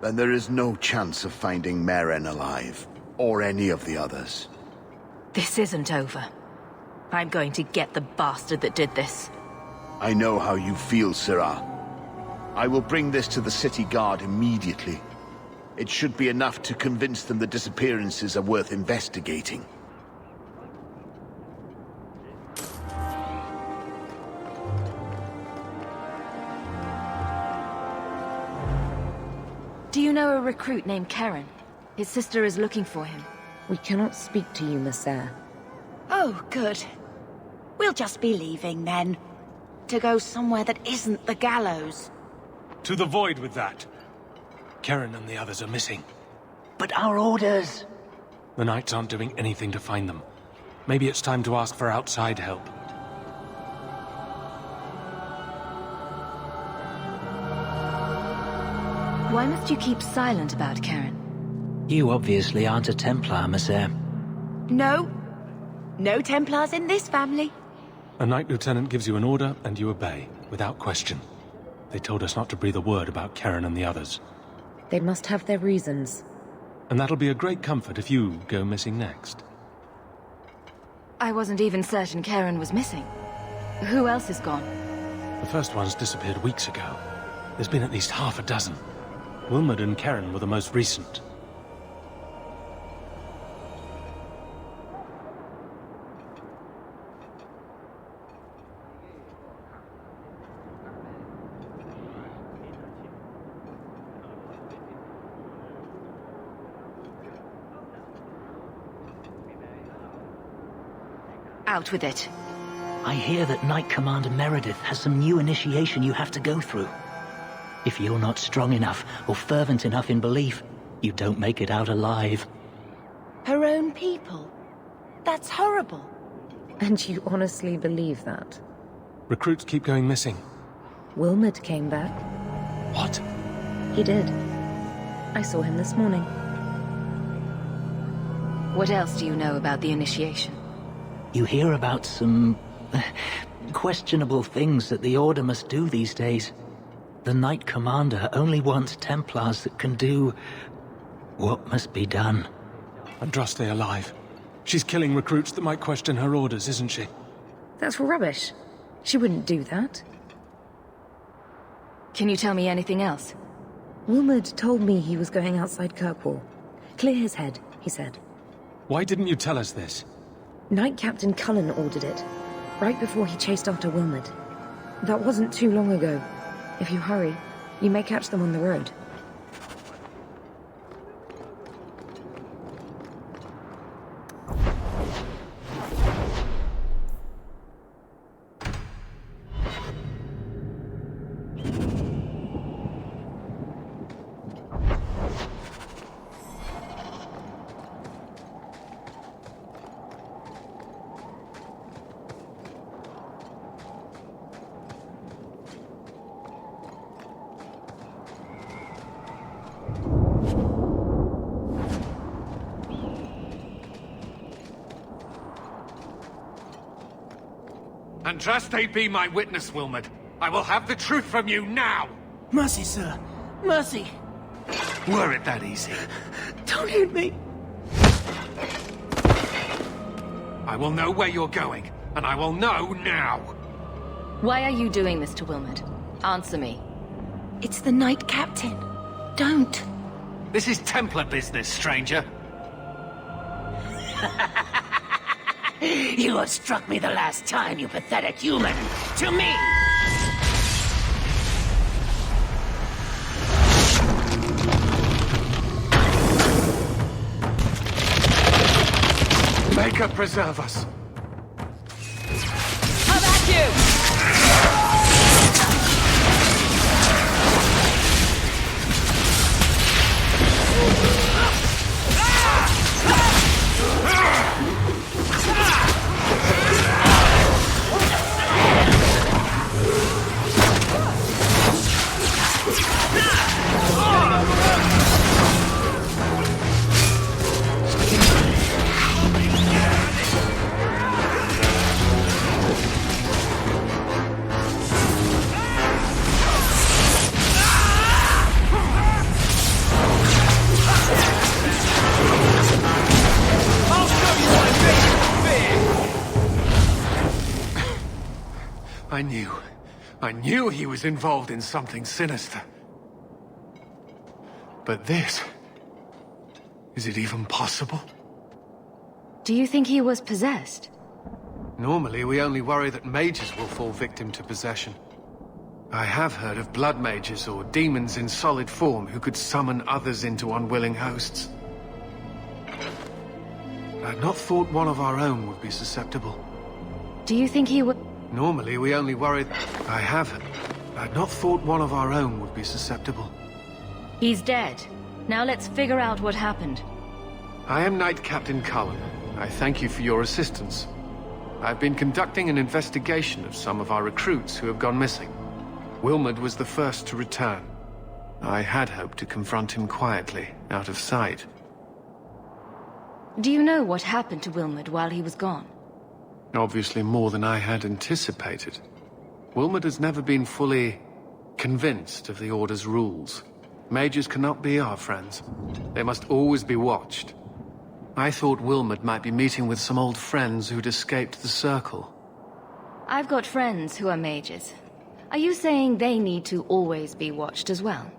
Then there is no chance of finding Meren alive, or any of the others. This isn't over. I'm going to get the bastard that did this. I know how you feel, Syrah. I will bring this to the city guard immediately. It should be enough to convince them the disappearances are worth investigating. Do you know a recruit named Karen? His sister is looking for him. We cannot speak to you, Messer. Oh, good. We'll just be leaving then. To go somewhere that isn't the gallows. To the void with that. Karen and the others are missing. But our orders... The Knights aren't doing anything to find them. Maybe it's time to ask for outside help. Why must you keep silent about Karen? You obviously aren't a Templar, Messer. No. No Templars in this family. A Knight Lieutenant gives you an order, and you obey, without question. They told us not to breathe a word about Karen and the others. They must have their reasons. And that'll be a great comfort if you go missing next. I wasn't even certain Karen was missing. Who else is gone? The first ones disappeared weeks ago. There's been at least half a dozen. Wilmot and Karen were the most recent. Out with it. I hear that Knight Commander Meredith has some new initiation you have to go through. If you're not strong enough or fervent enough in belief, you don't make it out alive. Her own people? That's horrible. And you honestly believe that? Recruits keep going missing. Wilmot came back. What? He did. I saw him this morning. What else do you know about the initiation? You hear about some questionable things that the Order must do these days. The Knight Commander only wants Templars that can do what must be done. Andraste alive. She's killing recruits that might question her orders, isn't she? That's rubbish. She wouldn't do that. Can you tell me anything else? Wilmot told me he was going outside Kirkwall. Clear his head, he said. Why didn't you tell us this? Knight Captain Cullen ordered it, right before he chased after Wilmot. That wasn't too long ago. If you hurry, you may catch them on the road. Andraste be my witness, Wilmot. I will have the truth from you now! Mercy, sir. Mercy. Were it that easy? Don't hit me. I will know where you're going, and I will know now! Why are you doing this to Wilmot? Answer me. It's the Knight Captain. Don't. This is Templar business, stranger. You have struck me the last time, you pathetic human. To me! Maker preserve us. How about you? I knew he was involved in something sinister. But this... is it even possible? Do you think he was possessed? Normally, we only worry that mages will fall victim to possession. I have heard of blood mages or demons in solid form who could summon others into unwilling hosts. I'd not thought one of our own would be susceptible. Do you think he would... Normally, we only worry... I'd not thought one of our own would be susceptible. He's dead. Now let's figure out what happened. I am Knight Captain Cullen. I thank you for your assistance. I've been conducting an investigation of some of our recruits who have gone missing. Wilmot was the first to return. I had hoped to confront him quietly, out of sight. Do you know what happened to Wilmot while he was gone? Obviously more than I had anticipated. Wilmot has never been fully convinced of the Order's rules. Mages cannot be our friends. They must always be watched. I thought Wilmot might be meeting with some old friends who'd escaped the Circle. I've got friends who are mages. Are you saying they need to always be watched as well?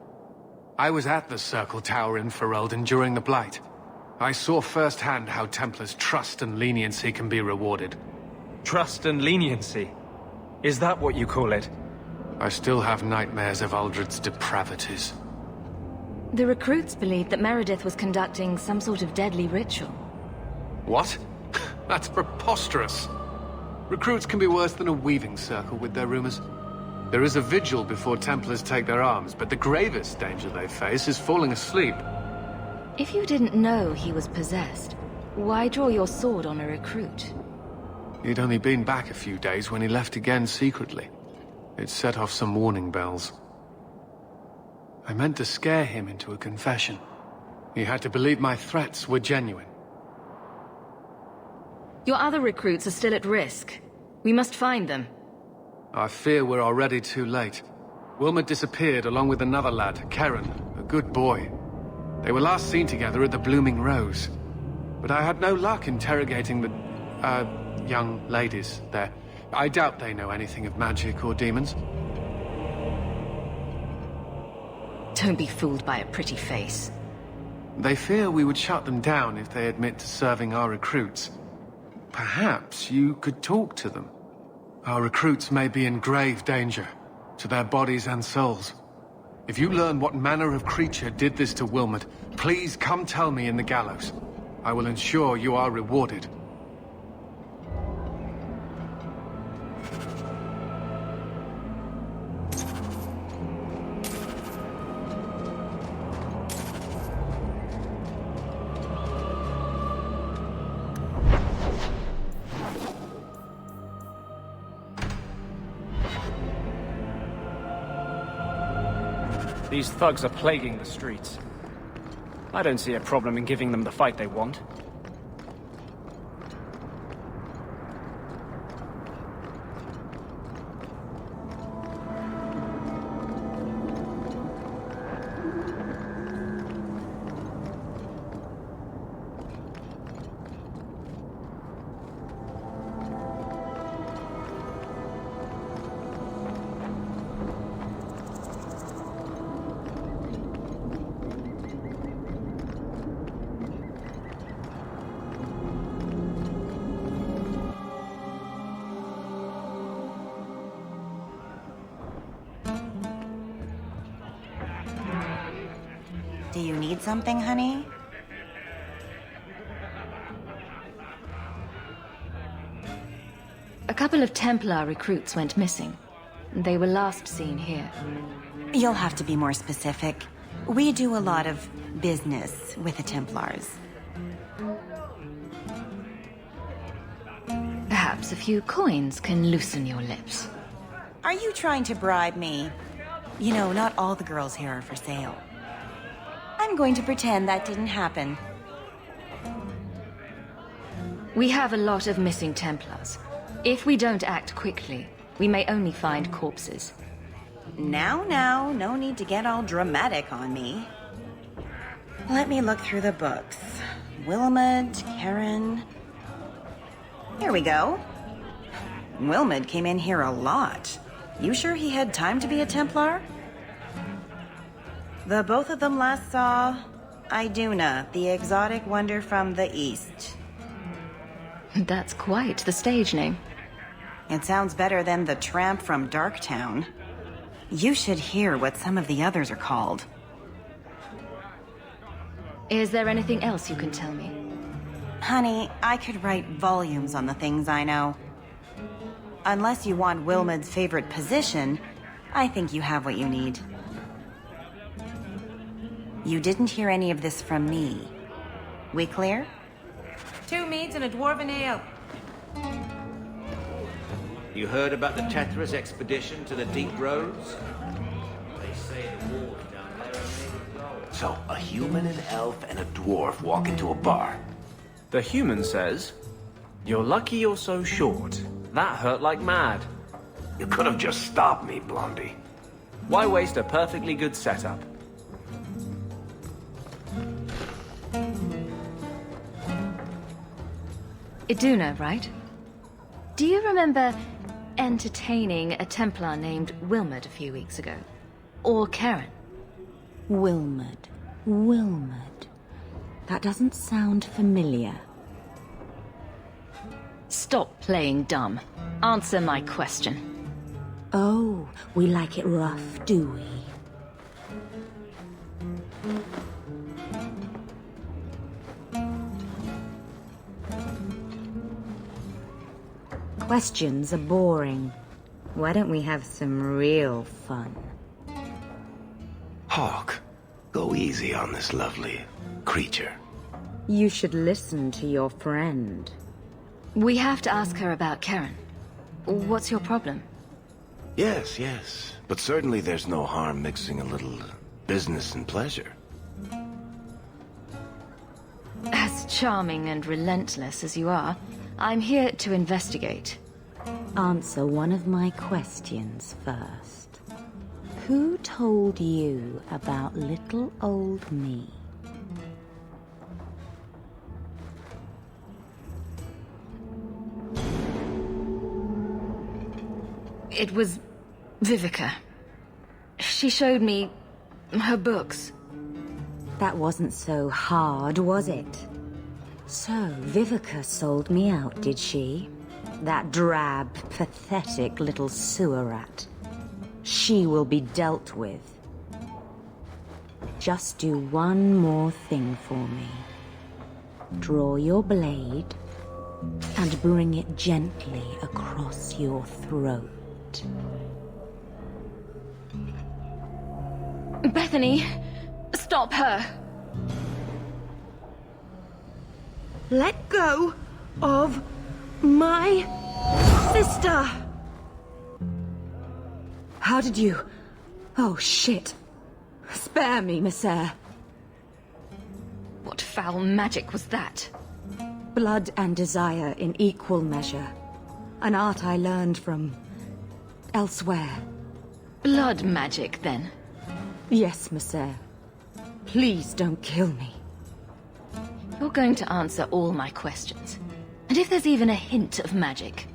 I was at the Circle Tower in Ferelden during the Blight. I saw firsthand how Templars' trust and leniency can be rewarded. Trust and leniency? Is that what you call it? I still have nightmares of Uldred's depravities. The recruits believed that Meredith was conducting some sort of deadly ritual. What? That's preposterous. Recruits can be worse than a weaving circle with their rumors. There is a vigil before Templars take their arms, but the gravest danger they face is falling asleep. If you didn't know he was possessed, why draw your sword on a recruit? He'd only been back a few days when he left again secretly. It set off some warning bells. I meant to scare him into a confession. He had to believe my threats were genuine. Your other recruits are still at risk. We must find them. I fear we're already too late. Wilmer disappeared along with another lad, Karen, a good boy. They were last seen together at the Blooming Rose. But I had no luck interrogating the, young ladies there. I doubt they know anything of magic or demons. Don't be fooled by a pretty face. They fear we would shut them down if they admit to serving our recruits. Perhaps you could talk to them. Our recruits may be in grave danger, to their bodies and souls. If you learn what manner of creature did this to Wilmot, please come tell me in the gallows. I will ensure you are rewarded. These thugs are plaguing the streets. I don't see a problem in giving them the fight they want. Do you need something, honey? A couple of Templar recruits went missing. They were last seen here. You'll have to be more specific. We do a lot of business with the Templars. Perhaps a few coins can loosen your lips. Are you trying to bribe me? You know, not all the girls here are for sale. I'm going to pretend that didn't happen. We have a lot of missing Templars. If we don't act quickly, we may only find corpses. Now, no need to get all dramatic on me. Let me look through the books. Wilmot, Karen... Here we go. Wilmot came in here a lot. You sure he had time to be a Templar? The both of them last saw Iduna, the exotic wonder from the east. That's quite the stage name. It sounds better than the tramp from Darktown. You should hear what some of the others are called. Is there anything else you can tell me? Honey, I could write volumes on the things I know. Unless you want Wilmot's favorite position, I think you have what you need. You didn't hear any of this from me. We clear? 2 meads and a dwarven ale. You heard about the Tethras expedition to the Deep Roads? They say the walls down there are made of gold. So, a human, an elf, and a dwarf walk into a bar. The human says, "You're lucky you're so short. That hurt like mad." You could have just stopped me, Blondie. Why waste a perfectly good setup? Iduna, right? Do you remember entertaining a Templar named Wilmot a few weeks ago? Or Karen? Wilmot. That doesn't sound familiar. Stop playing dumb. Answer my question. Oh, we like it rough, do we? Questions are boring. Why don't we have some real fun? Hawk, go easy on this lovely creature. You should listen to your friend. We have to ask her about Karen. What's your problem? Yes, yes. But certainly there's no harm mixing a little business and pleasure. As charming and relentless as you are, I'm here to investigate. Answer one of my questions first. Who told you about little old me? It was Vivica. She showed me her books. That wasn't so hard, was it? So, Vivica sold me out, did she? That drab, pathetic little sewer rat. She will be dealt with. Just do one more thing for me. Draw your blade and bring it gently across your throat. Bethany, stop her. Let go of my sister. How did you... Oh, shit. Spare me, Messere. What foul magic was that? Blood and desire in equal measure. An art I learned from... elsewhere. Blood magic, then? Yes, Messere. Please don't kill me. You're going to answer all my questions. And if there's even a hint of magic...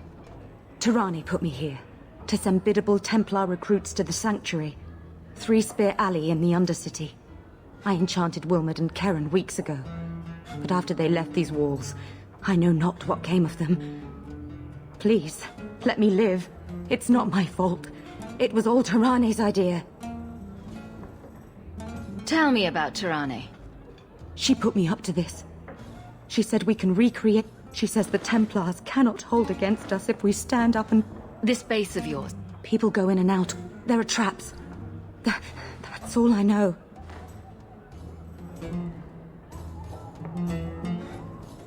Tirani put me here, to send biddable Templar recruits to the Sanctuary. Three Spear Alley in the Undercity. I enchanted Wilmot and Karen weeks ago. But after they left these walls, I know not what came of them. Please, let me live. It's not my fault. It was all Tirani's idea. Tell me about Tirani. She put me up to this. She said we can recreate... She says the Templars cannot hold against us if we stand up and... This base of yours. People go in and out. There are traps. That's all I know.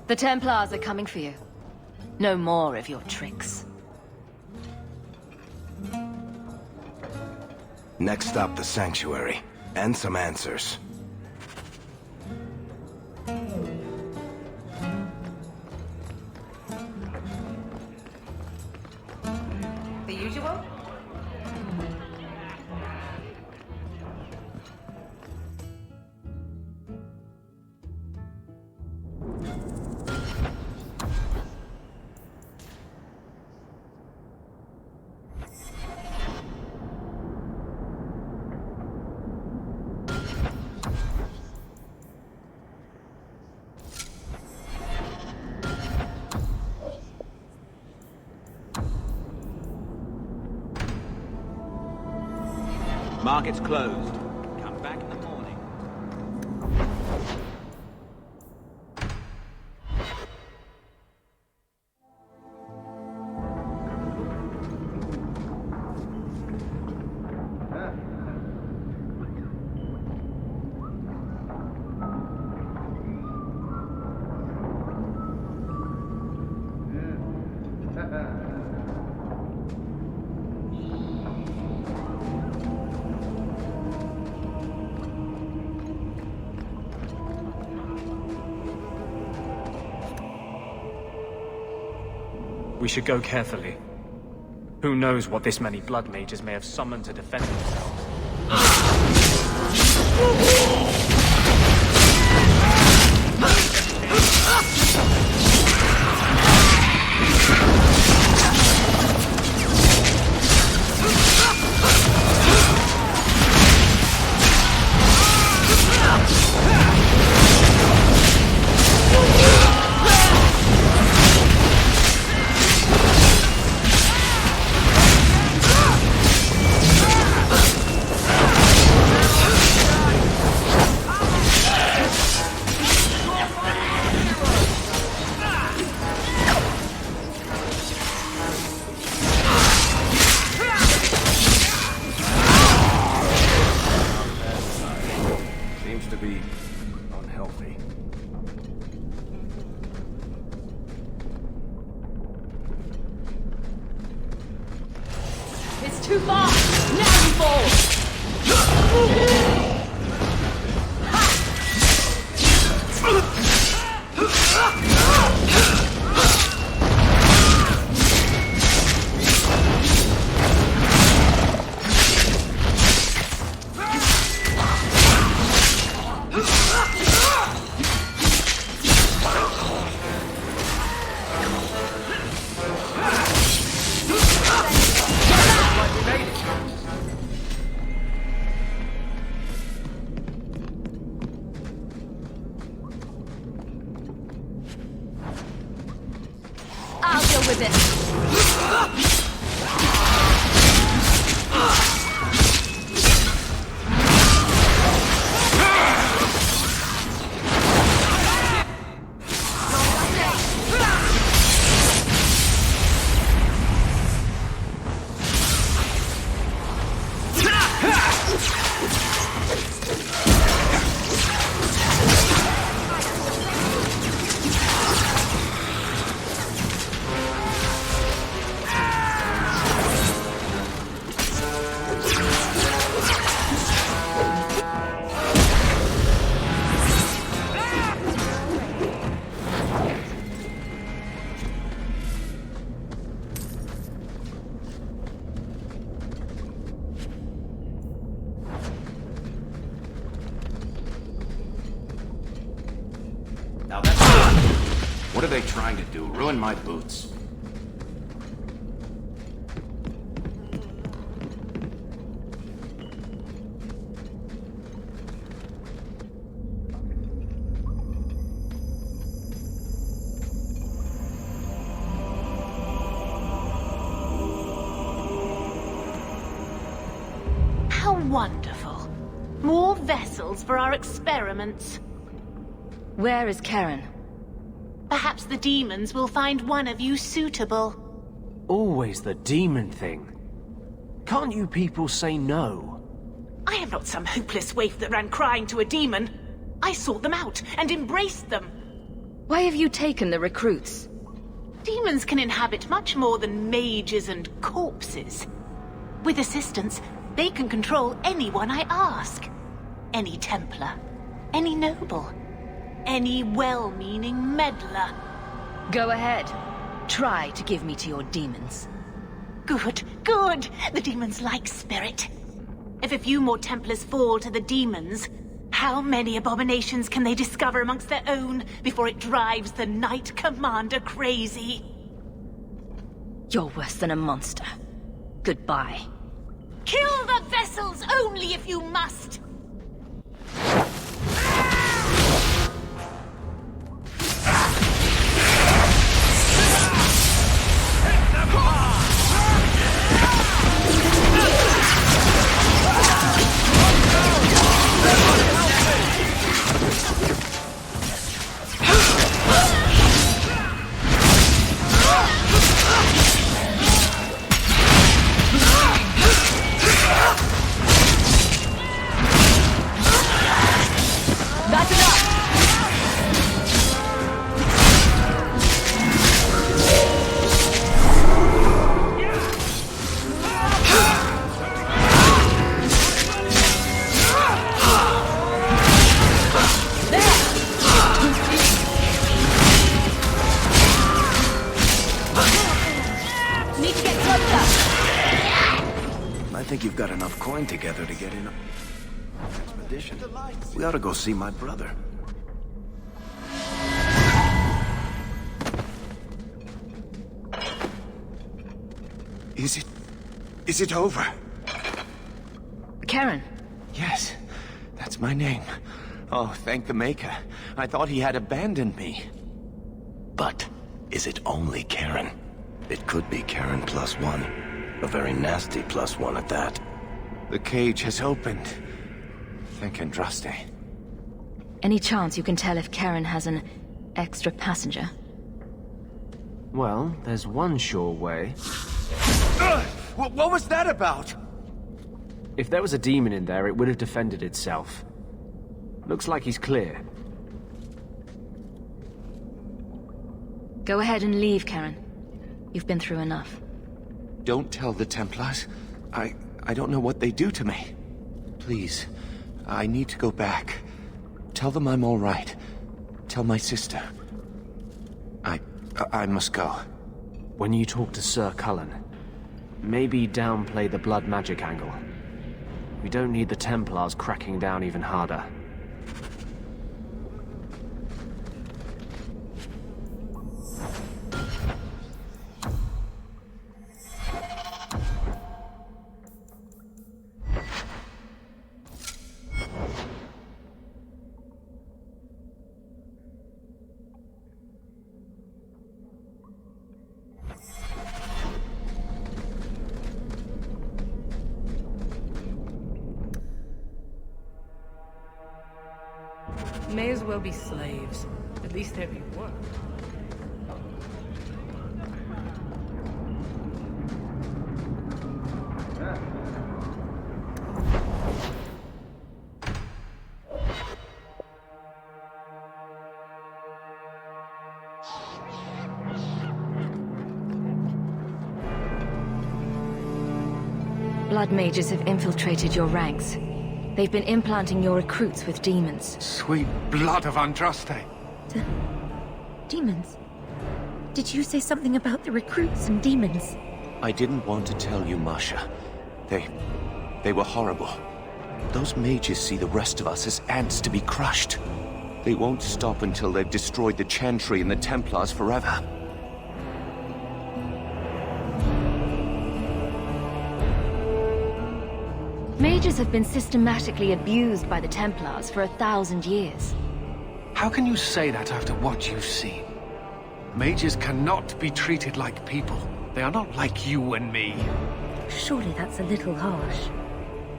The Templars are coming for you. No more of your tricks. Next up, the Sanctuary. And some answers. The usual? Market's closed. Come back in the morning. We should go carefully. Who knows what this many blood mages may have summoned to defend themselves. Too far! Now you fall! I'll deal with it. Now that's... What are they trying to do? Ruin my boots? How wonderful. More vessels for our experiments. Where is Karen? Perhaps the demons will find one of you suitable. Always the demon thing. Can't you people say no? I am not some hopeless waif that ran crying to a demon. I sought them out and embraced them. Why have you taken the recruits? Demons can inhabit much more than mages and corpses. With assistance, they can control anyone I ask. Any Templar, any noble, any well-meaning meddler. Go ahead. Try to give me to your demons. Good, good. The demons like spirit. If a few more Templars fall to the demons, how many abominations can they discover amongst their own before it drives the Knight Commander crazy? You're worse than a monster. Goodbye. Kill the vessels only if you must! I think you've got enough coin together to get in an expedition. We ought to go see my brother. Is it over? Karen. Yes, that's my name. Oh, thank the Maker. I thought he had abandoned me. But is it only Karen? It could be Karen +1. A very nasty +1 at that. The cage has opened. Thank Andraste. Any chance you can tell if Karen has an extra passenger? Well, there's one sure way. What was that about? If there was a demon in there, it would have defended itself. Looks like he's clear. Go ahead and leave, Karen. You've been through enough. Don't tell the Templars. I don't know what they do to me. Please, I need to go back. Tell them I'm all right. Tell my sister. I must go. When you talk to Sir Cullen, maybe downplay the blood magic angle. We don't need the Templars cracking down even harder. May as well be slaves. At least they'll be worked. Blood mages have infiltrated your ranks. They've been implanting your recruits with demons. Sweet blood of Andraste. Demons? Did you say something about the recruits and demons? I didn't want to tell you, Masha. They were horrible. Those mages see the rest of us as ants to be crushed. They won't stop until they've destroyed the Chantry and the Templars forever. Mages have been systematically abused by the Templars for 1,000 years. How can you say that after what you've seen? Mages cannot be treated like people. They are not like you and me. Surely that's a little harsh.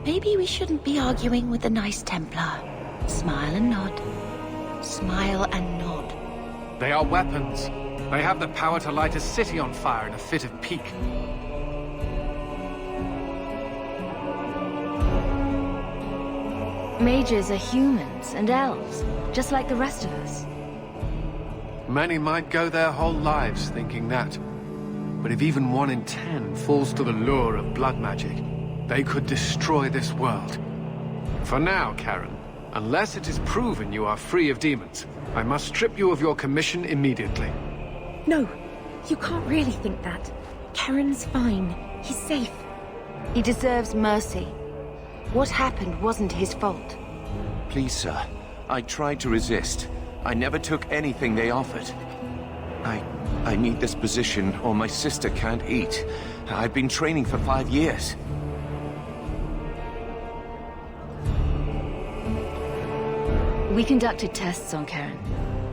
Maybe we shouldn't be arguing with the nice Templar. Smile and nod. Smile and nod. They are weapons. They have the power to light a city on fire in a fit of pique. Mages are humans and elves, just like the rest of us. Many might go their whole lives thinking that. But if even 1 in 10 falls to the lure of blood magic, they could destroy this world. For now, Karen, unless it is proven you are free of demons, I must strip you of your commission immediately. No, you can't really think that. Karen's fine. He's safe. He deserves mercy. What happened wasn't his fault. Please, sir. I tried to resist. I never took anything they offered. I need this position, or my sister can't eat. I've been training for 5 years. We conducted tests on Karen.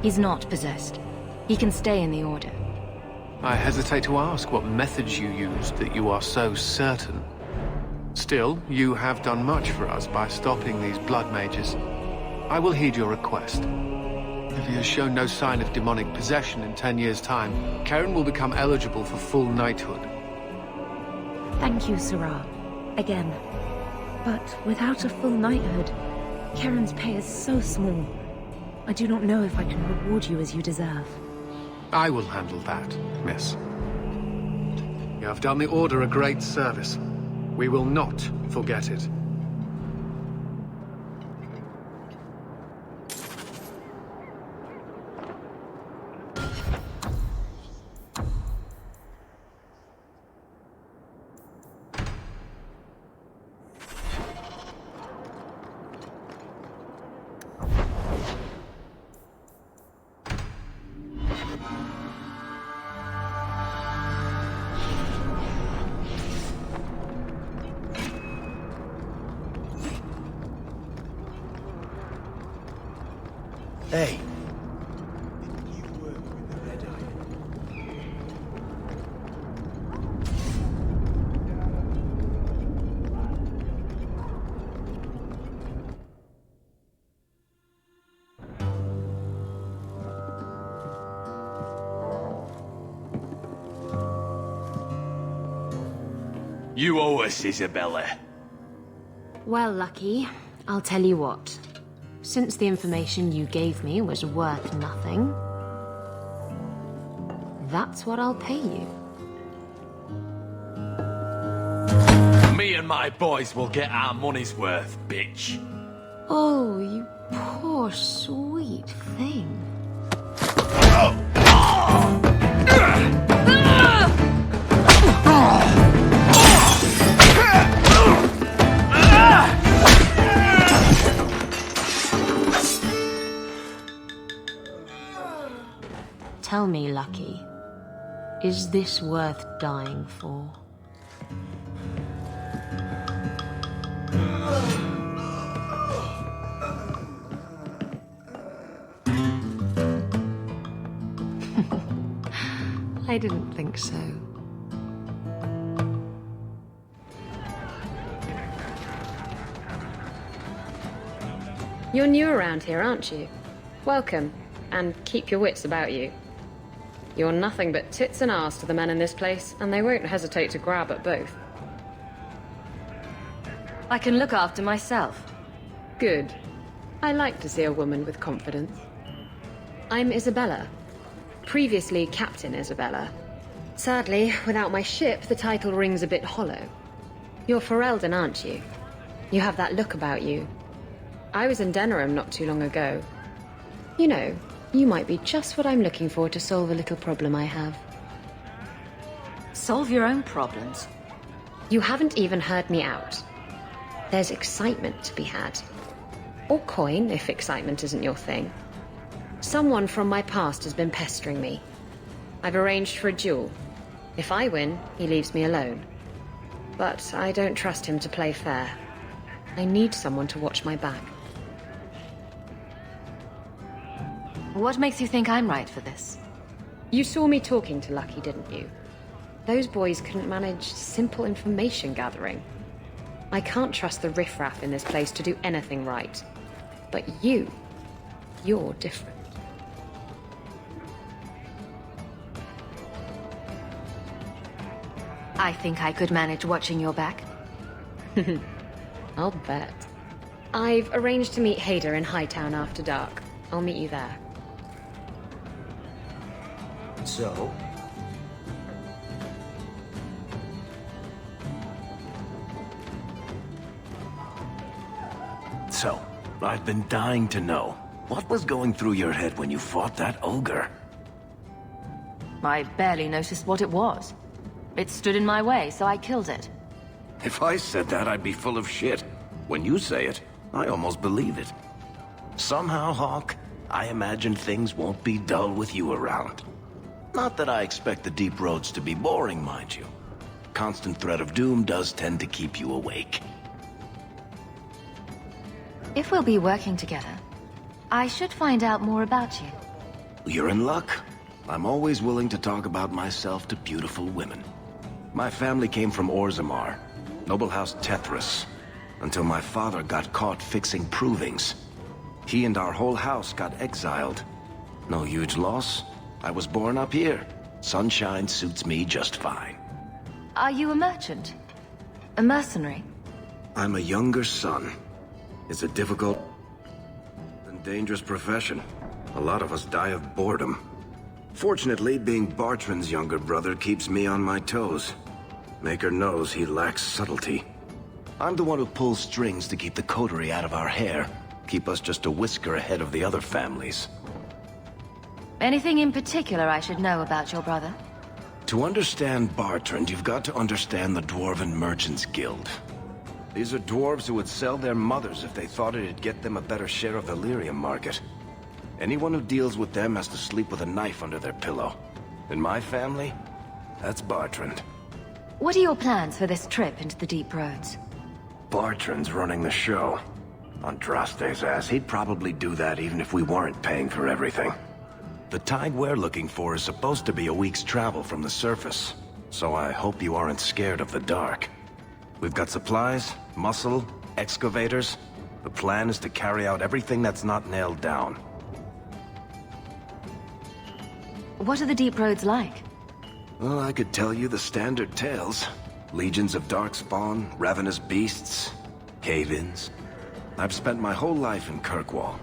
He's not possessed. He can stay in the Order. I hesitate to ask what methods you used that you are so certain. Still, you have done much for us by stopping these blood mages. I will heed your request. If he has shown no sign of demonic possession in 10 years' time, Karen will become eligible for full knighthood. Thank you, Sirah. Again. But without a full knighthood, Karen's pay is so small. I do not know if I can reward you as you deserve. I will handle that, miss. You have done the Order a great service. We will not forget it. Hey. You owe us, Isabella. Well, Lucky, I'll tell you what. Since the information you gave me was worth nothing, that's what I'll pay you. Me and my boys will get our money's worth, bitch. Oh, you poor sweet thing. Tell me, Lucky, is this worth dying for? I didn't think so. You're new around here, aren't you? Welcome, and keep your wits about you. You're nothing but tits and arse to the men in this place, and they won't hesitate to grab at both. I can look after myself. Good. I like to see a woman with confidence. I'm Isabella. Previously Captain Isabella. Sadly, without my ship, the title rings a bit hollow. You're Ferelden, aren't you? You have that look about you. I was in Denerim not too long ago. You know, you might be just what I'm looking for to solve a little problem I have. Solve your own problems? You haven't even heard me out. There's excitement to be had. Or coin, if excitement isn't your thing. Someone from my past has been pestering me. I've arranged for a duel. If I win, he leaves me alone. But I don't trust him to play fair. I need someone to watch my back. What makes you think I'm right for this? You saw me talking to Lucky, didn't you? Those boys couldn't manage simple information gathering. I can't trust the riffraff in this place to do anything right. But you're different. I think I could manage watching your back. I'll bet. I've arranged to meet Hader in Hightown after dark. I'll meet you there. So? So, I've been dying to know. What was going through your head when you fought that ogre? I barely noticed what it was. It stood in my way, so I killed it. If I said that, I'd be full of shit. When you say it, I almost believe it. Somehow, Hawk, I imagine things won't be dull with you around. Not that I expect the deep roads to be boring, mind you. Constant threat of doom does tend to keep you awake. If we'll be working together, I should find out more about you. You're in luck. I'm always willing to talk about myself to beautiful women. My family came from Orzammar, noble house Tethras, until my father got caught fixing provings. He and our whole house got exiled. No huge loss. I was born up here. Sunshine suits me just fine. Are you a merchant? A mercenary? I'm a younger son. It's a difficult and dangerous profession. A lot of us die of boredom. Fortunately, being Bartrand's younger brother keeps me on my toes. Maker knows he lacks subtlety. I'm the one who pulls strings to keep the coterie out of our hair. Keep us just a whisker ahead of the other families. Anything in particular I should know about your brother? To understand Bartrand, you've got to understand the Dwarven Merchants Guild. These are dwarves who would sell their mothers if they thought it'd get them a better share of the lyrium market. Anyone who deals with them has to sleep with a knife under their pillow. In my family, that's Bartrand. What are your plans for this trip into the deep roads? Bartrand's running the show. Andraste's ass, he'd probably do that even if we weren't paying for everything. The tide we're looking for is supposed to be a week's travel from the surface, so I hope you aren't scared of the dark. We've got supplies, muscle, excavators. The plan is to carry out everything that's not nailed down. What are the deep roads like? Well, I could tell you the standard tales. Legions of darkspawn, ravenous beasts, cave-ins. I've spent my whole life in Kirkwall.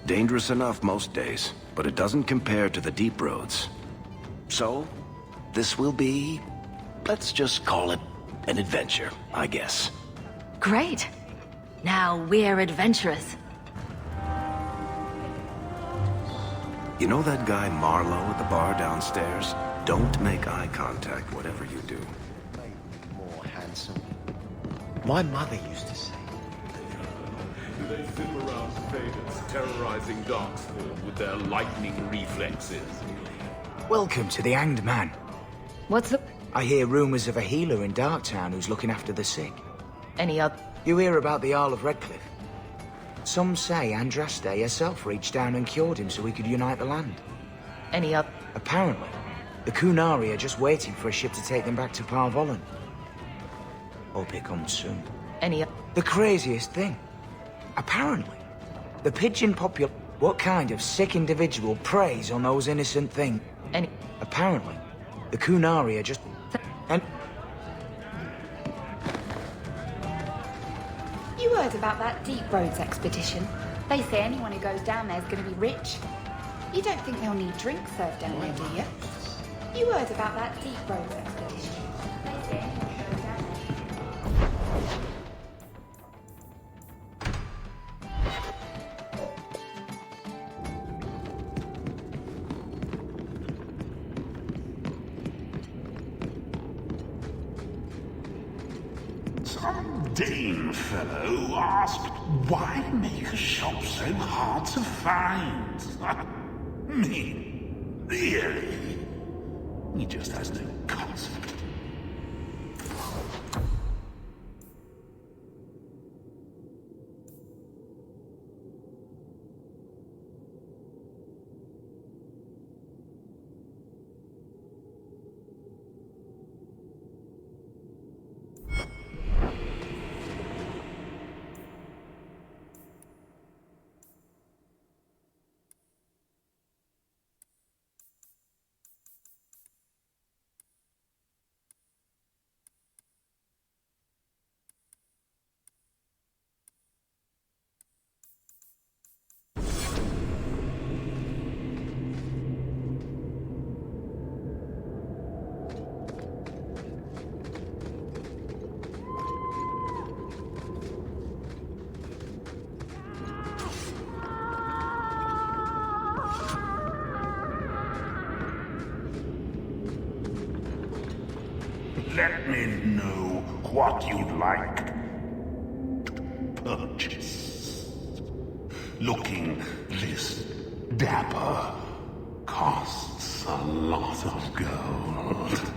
Dangerous enough most days, but it doesn't compare to the deep roads. So, this will be, let's just call it, An adventure, I guess. Great. Now we're adventurous. You know that guy Marlowe at the bar downstairs? Don't make eye contact, whatever you do. More handsome. My mother used to say. They sit around famous, terrorizing Darkspawn with their lightning reflexes. Welcome to the Hanged Man. What's up? I hear rumors of a healer in Darktown who's looking after the sick. Any up? You hear about the Jarl of Redcliffe? Some say Andraste herself reached down and cured him so he could unite the land. Any up? Apparently, the Kunari are just waiting for a ship to take them back to Parvolan. Hope it comes soon. Any up? The craziest thing. Apparently, the pigeon population... What kind of sick individual preys on those innocent things? Any... Apparently, the Kunari are just... And... You heard about that Deep Roads expedition? They say anyone who goes down there is going to be rich. You don't think they'll need drinks served down there, do you? You heard about that Deep Roads expedition? They say anyone who goes down there... Some Dane fellow asked, why make a shop so hard to find? Me? Really? He just has no cost. Let me know what you'd like to purchase. Looking this dapper costs a lot of gold.